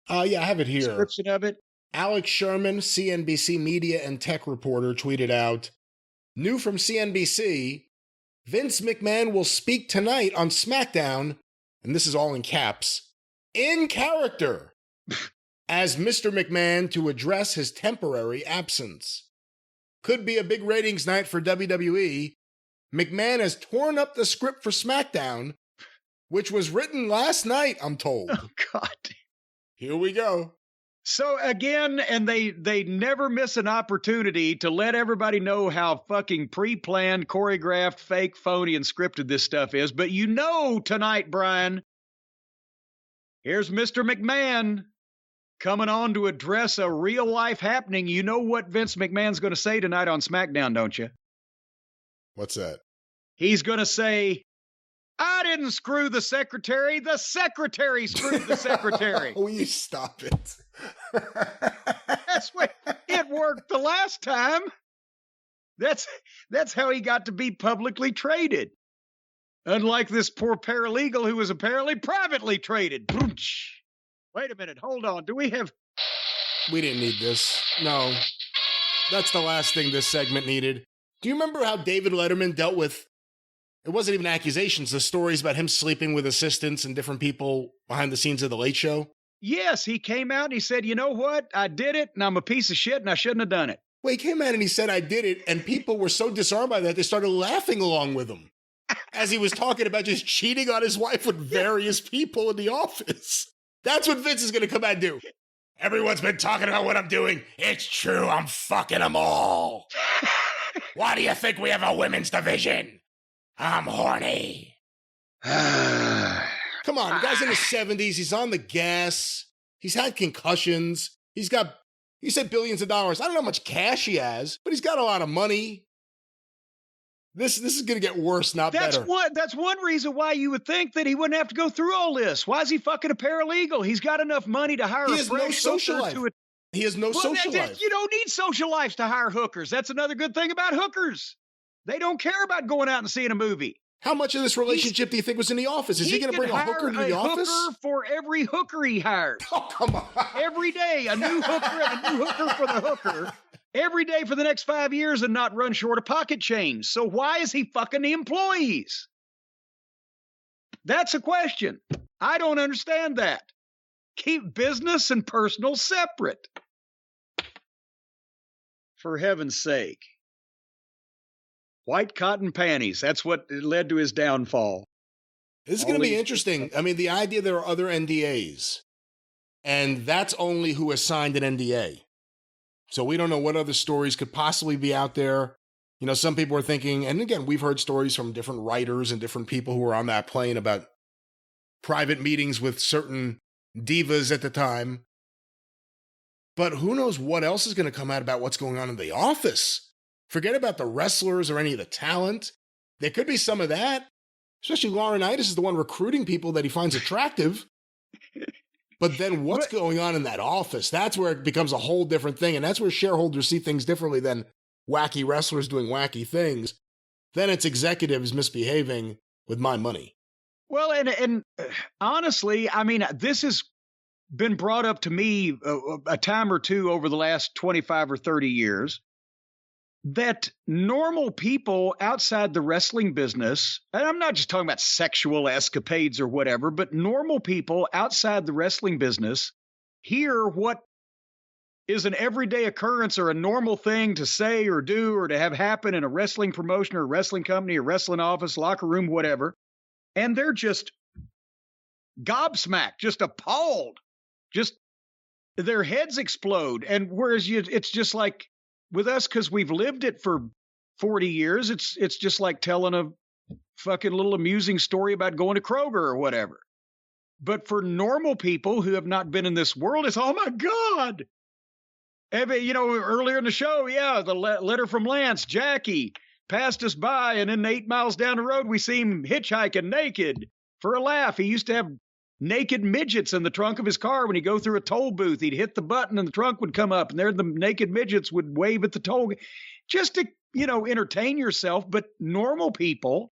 yeah, I have it here. Description of it? Alex Sherman, CNBC media and tech reporter, tweeted out, new from CNBC, Vince McMahon will speak tonight on SmackDown, and this is all in caps, in character, as Mr. McMahon to address his temporary absence. Could be a big ratings night for WWE. McMahon has torn up the script for SmackDown, which was written last night, I'm told. Oh, God. Here we go. So again, and they never miss an opportunity to let everybody know how fucking pre-planned, choreographed, fake, phony, and scripted this stuff is. But tonight, Brian, here's Mr. McMahon coming on to address a real-life happening. You know what Vince McMahon's going to say tonight on SmackDown, don't you? What's that? He's going to say, I didn't screw the secretary screwed the secretary. Will you stop it? That's what it worked the last time. That's how he got to be publicly traded. Unlike this poor paralegal who was apparently privately traded. Wait a minute, hold on. We didn't need this. No. That's the last thing this segment needed. Do you remember how David Letterman dealt with, it wasn't even accusations, the stories about him sleeping with assistants and different people behind the scenes of The Late Show? Yes, he came out and he said, you know what? I did it and I'm a piece of shit and I shouldn't have done it. Well, he came out and he said, I did it. And people were so disarmed by that, they started laughing along with him as he was talking about just cheating on his wife with various people in the office. That's what Vince is going to come out and do. Everyone's been talking about what I'm doing. It's true. I'm fucking them all. Why do you think we have a women's division? I'm horny. Come on, the guy's in his 70s. He's on the gas. He's had concussions. He said billions of dollars. I don't know how much cash he has, but he's got a lot of money. This is going to get worse, not better. That's one reason why you would think that he wouldn't have to go through all this. Why is he fucking a paralegal? He's got enough money to hire He has no social life. He has no social life. You don't need social lives to hire hookers. That's another good thing about hookers. They don't care about going out and seeing a movie. How much of this relationship do you think was in the office? Is he going to bring a hooker to the office? Hooker for every hooker he hires. Oh, come on. Every day, a new hooker and a new hooker for the hooker. Every day for the next 5 years and not run short of pocket change. So why is he fucking the employees? That's a question. I don't understand that. Keep business and personal separate. For heaven's sake. White cotton panties. That's what led to his downfall. This is going to be interesting. I mean, the idea there are other NDAs, and that's only who has signed an NDA. So we don't know what other stories could possibly be out there. You know, some people are thinking, and again, we've heard stories from different writers and different people who are on that plane about private meetings with certain divas at the time. But who knows what else is going to come out about what's going on in the office. Forget about the wrestlers or any of the talent. There could be some of that. Especially Laurinaitis is the one recruiting people that he finds attractive. But then what's going on in that office? That's where it becomes a whole different thing. And that's where shareholders see things differently than wacky wrestlers doing wacky things. Then it's executives misbehaving with my money. Well, and honestly, I mean, this has been brought up to me a time or two over the last 25 or 30 years, that normal people outside the wrestling business, and I'm not just talking about sexual escapades or whatever, but normal people outside the wrestling business hear what is an everyday occurrence or a normal thing to say or do or to have happen in a wrestling promotion or a wrestling company or wrestling office, locker room, whatever. And they're just gobsmacked, just appalled, just their heads explode. And whereas it's just like, with us, because we've lived it for 40 years, it's just like telling a fucking little amusing story about going to Kroger or whatever. But for normal people who have not been in this world, it's, oh my God. You know, earlier in the show, yeah, the letter from Lance, Jackie passed us by, and then 8 miles down the road, we see him hitchhiking naked for a laugh. He used to have naked midgets in the trunk of his car. When he'd go through a toll booth, he'd hit the button and the trunk would come up, and there the naked midgets would wave at the toll, just to, you know, entertain yourself. But normal people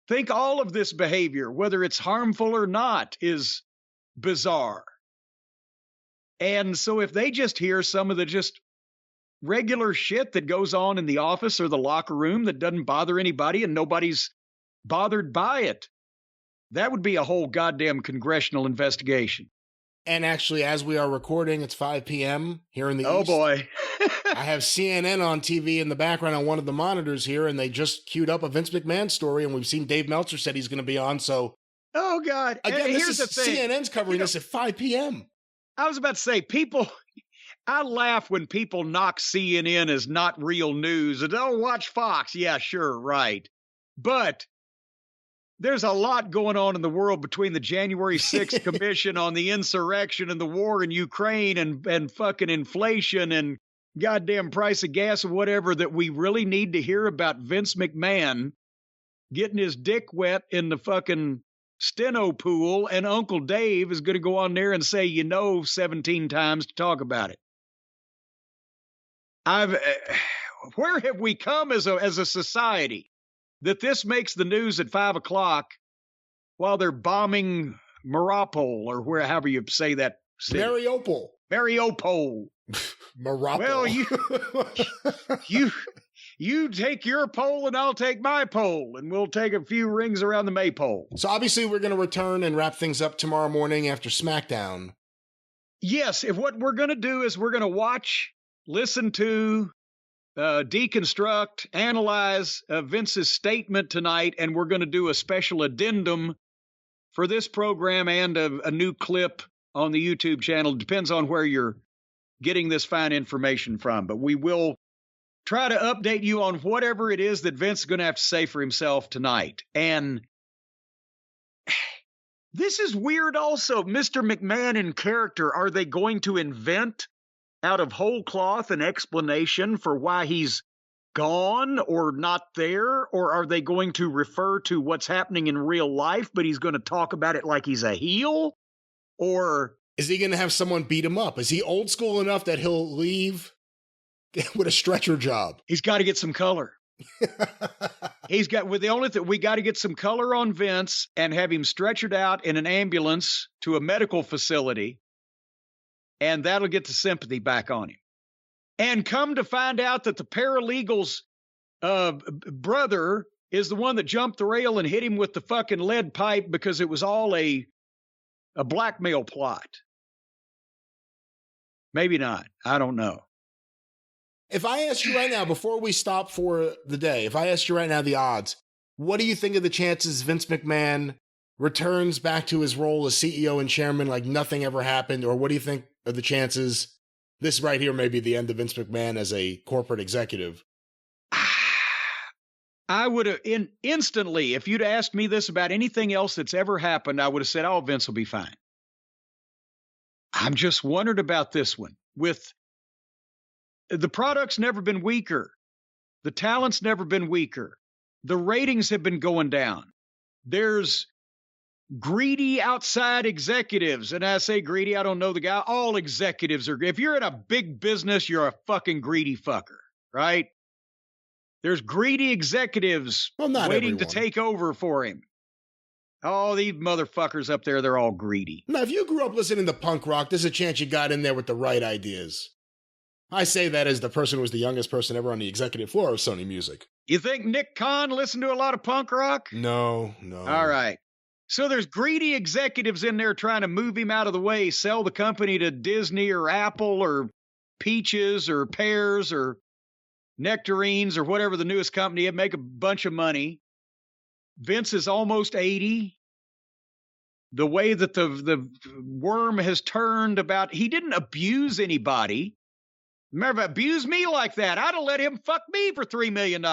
think all of this behavior, whether it's harmful or not, is bizarre. And so if they just hear some of the just regular shit that goes on in the office or the locker room that doesn't bother anybody and nobody's bothered by it, that would be a whole goddamn congressional investigation. And actually, as we are recording, it's 5 p.m. here in the East. Oh, boy. I have CNN on TV in the background on one of the monitors here, and they just queued up a Vince McMahon story, and we've seen Dave Meltzer said he's going to be on, so... Oh, God. Again, here's the thing. CNN's covering this at 5 p.m. I was about to say, I laugh when people knock CNN as not real news. And, oh, watch Fox. Yeah, sure, right. But... there's a lot going on in the world between the January 6th commission on the insurrection and the war in Ukraine and fucking inflation and goddamn price of gas and whatever, that we really need to hear about Vince McMahon getting his dick wet in the fucking steno pool, and Uncle Dave is going to go on there and say, 17 times to talk about it. Where have we come as a society that this makes the news at 5 o'clock while they're bombing Mariupol, or however you say that city? Mariupol. Mariupol. Well, you take your pole and I'll take my pole, and we'll take a few rings around the maypole. So obviously we're going to return and wrap things up tomorrow morning after SmackDown. Yes, if what we're going to do is we're going to watch, listen to, deconstruct, analyze Vince's statement tonight, and we're going to do a special addendum for this program and a new clip on the YouTube channel. Depends on where you're getting this fine information from, but we will try to update you on whatever it is that Vince is going to have to say for himself tonight. And this is weird also. Mr. McMahon in character, are they going to invent out of whole cloth an explanation for why he's gone or not there? Or are they going to refer to what's happening in real life, but he's going to talk about it like he's a heel? Or is he going to have someone beat him up? Is he old school enough that he'll leave with a stretcher job? He's got to get some color. We got to get some color on Vince and have him stretchered out in an ambulance to a medical facility. And that'll get the sympathy back on him. And come to find out that the paralegal's brother is the one that jumped the rail and hit him with the fucking lead pipe because it was all a blackmail plot. Maybe not. I don't know. If I asked you right now, before we stop for the day, if I asked you right now the odds, what do you think of the chances Vince McMahon returns back to his role as CEO and chairman like nothing ever happened? Or what do you think of the chances this right here may be the end of Vince McMahon as a corporate executive? I would have instantly, if you'd asked me this about anything else that's ever happened, I would have said, oh, Vince will be fine. I'm just wondering about this one. With the product's never been weaker. The talent's never been weaker. The ratings have been going down. There's greedy outside executives. And I say greedy, I don't know the guy. All executives are, if you're in a big business, you're a fucking greedy fucker, right? There's greedy executives waiting to take over for him. Oh, these motherfuckers up there, they're all greedy. Now, if you grew up listening to punk rock, there's a chance you got in there with the right ideas. I say that as the person who was the youngest person ever on the executive floor of Sony Music. You think Nick Khan listened to a lot of punk rock? No. All right. So there's greedy executives in there trying to move him out of the way, sell the company to Disney or Apple or Peaches or Pears or Nectarines or whatever the newest company is, make a bunch of money. Vince is almost 80. The way that the worm has turned about, he didn't abuse anybody. Remember, abuse me like that. I'd have let him fuck me for $3 million.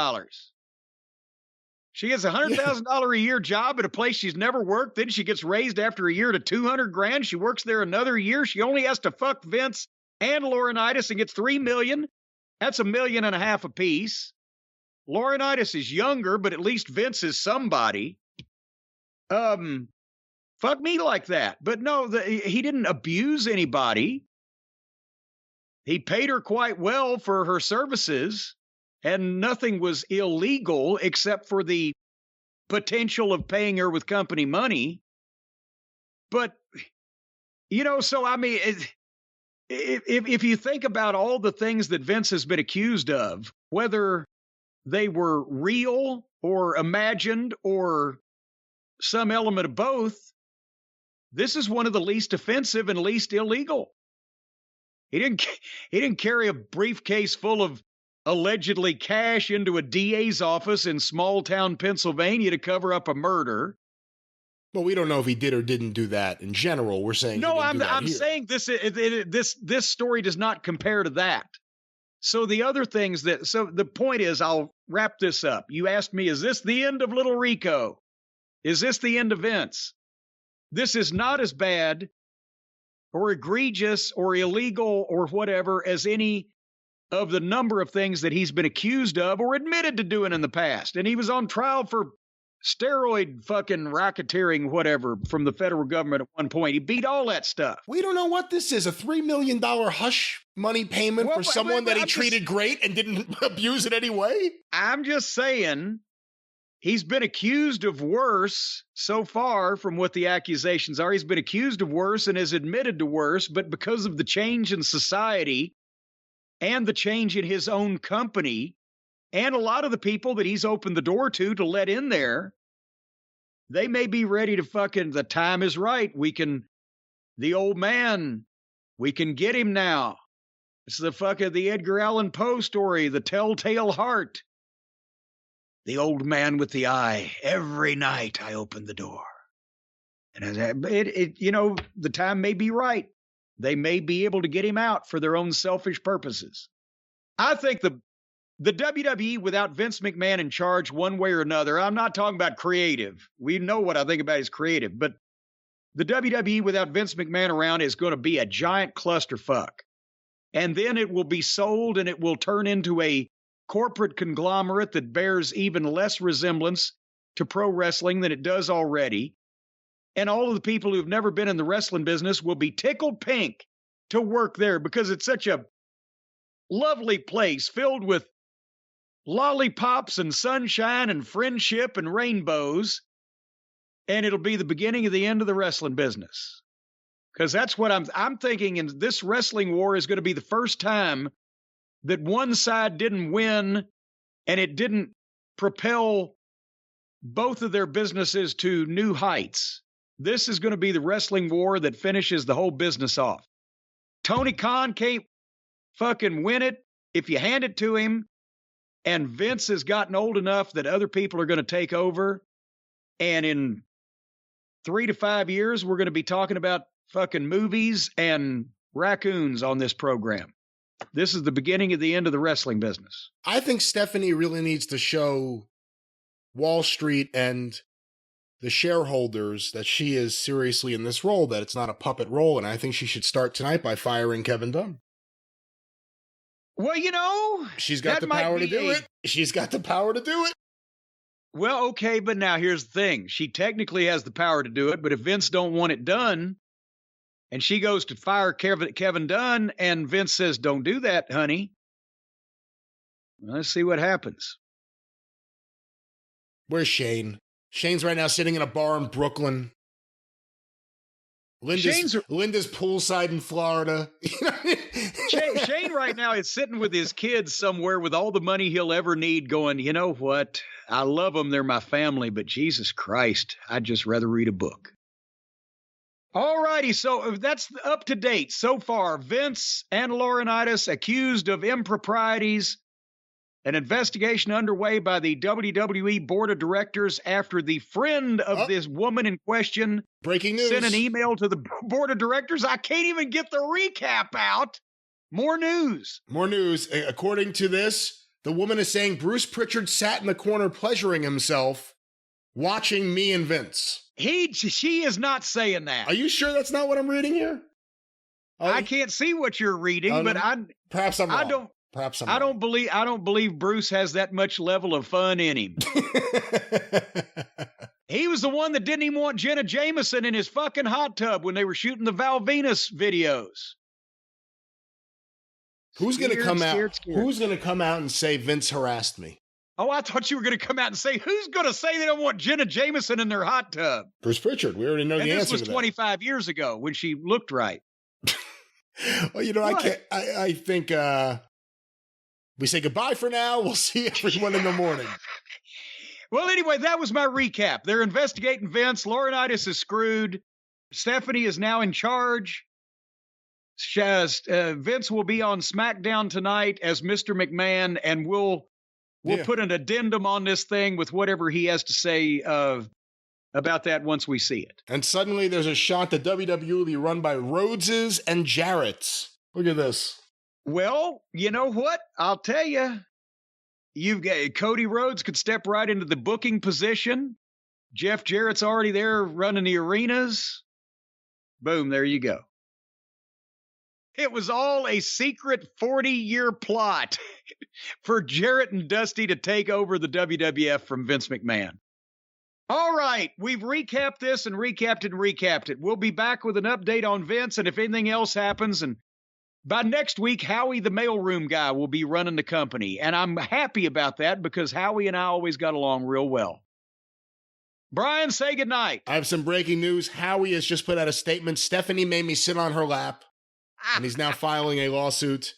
She gets a $100,000 a year job at a place she's never worked. Then she gets raised after a year to $200,000. She works there another year. She only has to fuck Vince and Laurinaitis and gets $3 million. That's $1.5 million apiece. Laurinaitis is younger, but at least Vince is somebody. Fuck me like that. But no, he didn't abuse anybody. He paid her quite well for her services, and nothing was illegal except for the potential of paying her with company money. But, so I mean, if you think about all the things that Vince has been accused of, whether they were real or imagined or some element of both, this is one of the least offensive and least illegal. He didn't carry a briefcase full of allegedly cash into a DA's office in small town Pennsylvania to cover up a murder. Well, we don't know if he did or didn't do that. In general, we're saying no. I'm saying this story does not compare to that. So the other things the point is, I'll wrap this up. You asked me, is this the end of Little Rico? Is this the end of Vince? This is not as bad or egregious or illegal or whatever as any of the number of things that he's been accused of or admitted to doing in the past. And he was on trial for steroid fucking racketeering, whatever, from the federal government at one point. He beat all that stuff. We don't know what this is, a $3 million hush money payment for someone that he treated great and didn't abuse in any way? I'm just saying he's been accused of worse so far from what the accusations are. He's been accused of worse and has admitted to worse, but because of the change in society and the change in his own company and a lot of the people that he's opened the door to let in there, they may be ready to the time is right. The old man, we can get him now. It's the Edgar Allan Poe story, The Telltale Heart. The old man with the eye. Every night I open the door. And the time may be right. They may be able to get him out for their own selfish purposes. I think the WWE without Vince McMahon in charge one way or another, I'm not talking about creative. We know what I think about is creative, but the WWE without Vince McMahon around is going to be a giant clusterfuck. And then it will be sold and it will turn into a corporate conglomerate that bears even less resemblance to pro wrestling than it does already. And all of the people who've never been in the wrestling business will be tickled pink to work there because it's such a lovely place filled with lollipops and sunshine and friendship and rainbows. And it'll be the beginning of the end of the wrestling business. Because that's what I'm thinking. And this wrestling war is going to be the first time that one side didn't win and it didn't propel both of their businesses to new heights. This is going to be the wrestling war that finishes the whole business off. Tony Khan can't fucking win it if you hand it to him. And Vince has gotten old enough that other people are going to take over. And in 3 to 5 years, we're going to be talking about fucking movies and raccoons on this program. This is the beginning of the end of the wrestling business. I think Stephanie really needs to show Wall Street and the shareholders that she is seriously in this role, that it's not a puppet role, and I think she should start tonight by firing Kevin Dunn. Well, you know, she's got the power to do it. She's got the power to do it. Well, okay, but now here's the thing. She technically has the power to do it, but if Vince don't want it done, and she goes to fire Kevin Dunn, and Vince says, don't do that, honey, let's see what happens. Where's Shane? Shane's right now sitting in a bar in Brooklyn. Linda's poolside in Florida. Shane right now is sitting with his kids somewhere with all the money he'll ever need, going, you know what? I love them. They're my family, but Jesus Christ, I'd just rather read a book. All righty, so that's up to date so far. Vince and Laurinaitis accused of improprieties. An investigation underway by the WWE Board of Directors after the friend of this woman in question breaking news sent an email to the Board of Directors. I can't even get the recap out. More news. More news. According to this, the woman is saying Bruce Pritchard sat in the corner pleasuring himself watching me and Vince. She is not saying that. Are you sure that's not what I'm reading here? I can't see what you're reading, but perhaps I'm wrong. I don't believe Bruce has that much level of fun in him. He was the one that didn't even want Jenna Jameson in his fucking hot tub when they were shooting the Val Venus videos. Who's going to come out? Who's going to come out and say Vince harassed me? Oh, I thought you were going to come out and say, who's going to say they don't want Jenna Jameson in their hot tub? Bruce Pritchard. We already know the answer to that. This was 25 years ago when she looked right. Well, you know, I think we say goodbye for now. We'll see everyone in the morning. Well, anyway, that was my recap. They're investigating Vince. Laurinaitis is screwed. Stephanie is now in charge. Vince will be on SmackDown tonight as Mr. McMahon, and we'll put an addendum on this thing with whatever he has to say about that once we see it. And suddenly there's a shot that WWE will be run by Rhodeses and Jarretts. Look at this. Well, you know what? I'll tell you. You've got Cody Rhodes could step right into the booking position. Jeff Jarrett's already there running the arenas. Boom, there you go. It was all a secret 40-year plot for Jarrett and Dusty to take over the WWF from Vince McMahon. All right, we've recapped this and recapped it. We'll be back with an update on Vince, and if anything else happens, and by next week, Howie, the mailroom guy, will be running the company. And I'm happy about that because Howie and I always got along real well. Brian, say goodnight. I have some breaking news. Howie has just put out a statement. Stephanie made me sit on her lap, and he's now filing a lawsuit.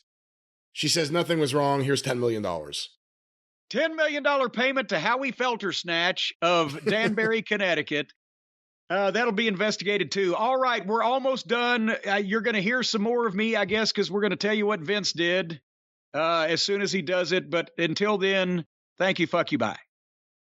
She says nothing was wrong. Here's $10 million. $10 million payment to Howie Feltersnatch of Danbury, Connecticut. That'll be investigated too. All right, we're almost done. You're going to hear some more of me, I guess, because we're going to tell you what Vince did as soon as he does it. But until then, thank you, fuck you, bye.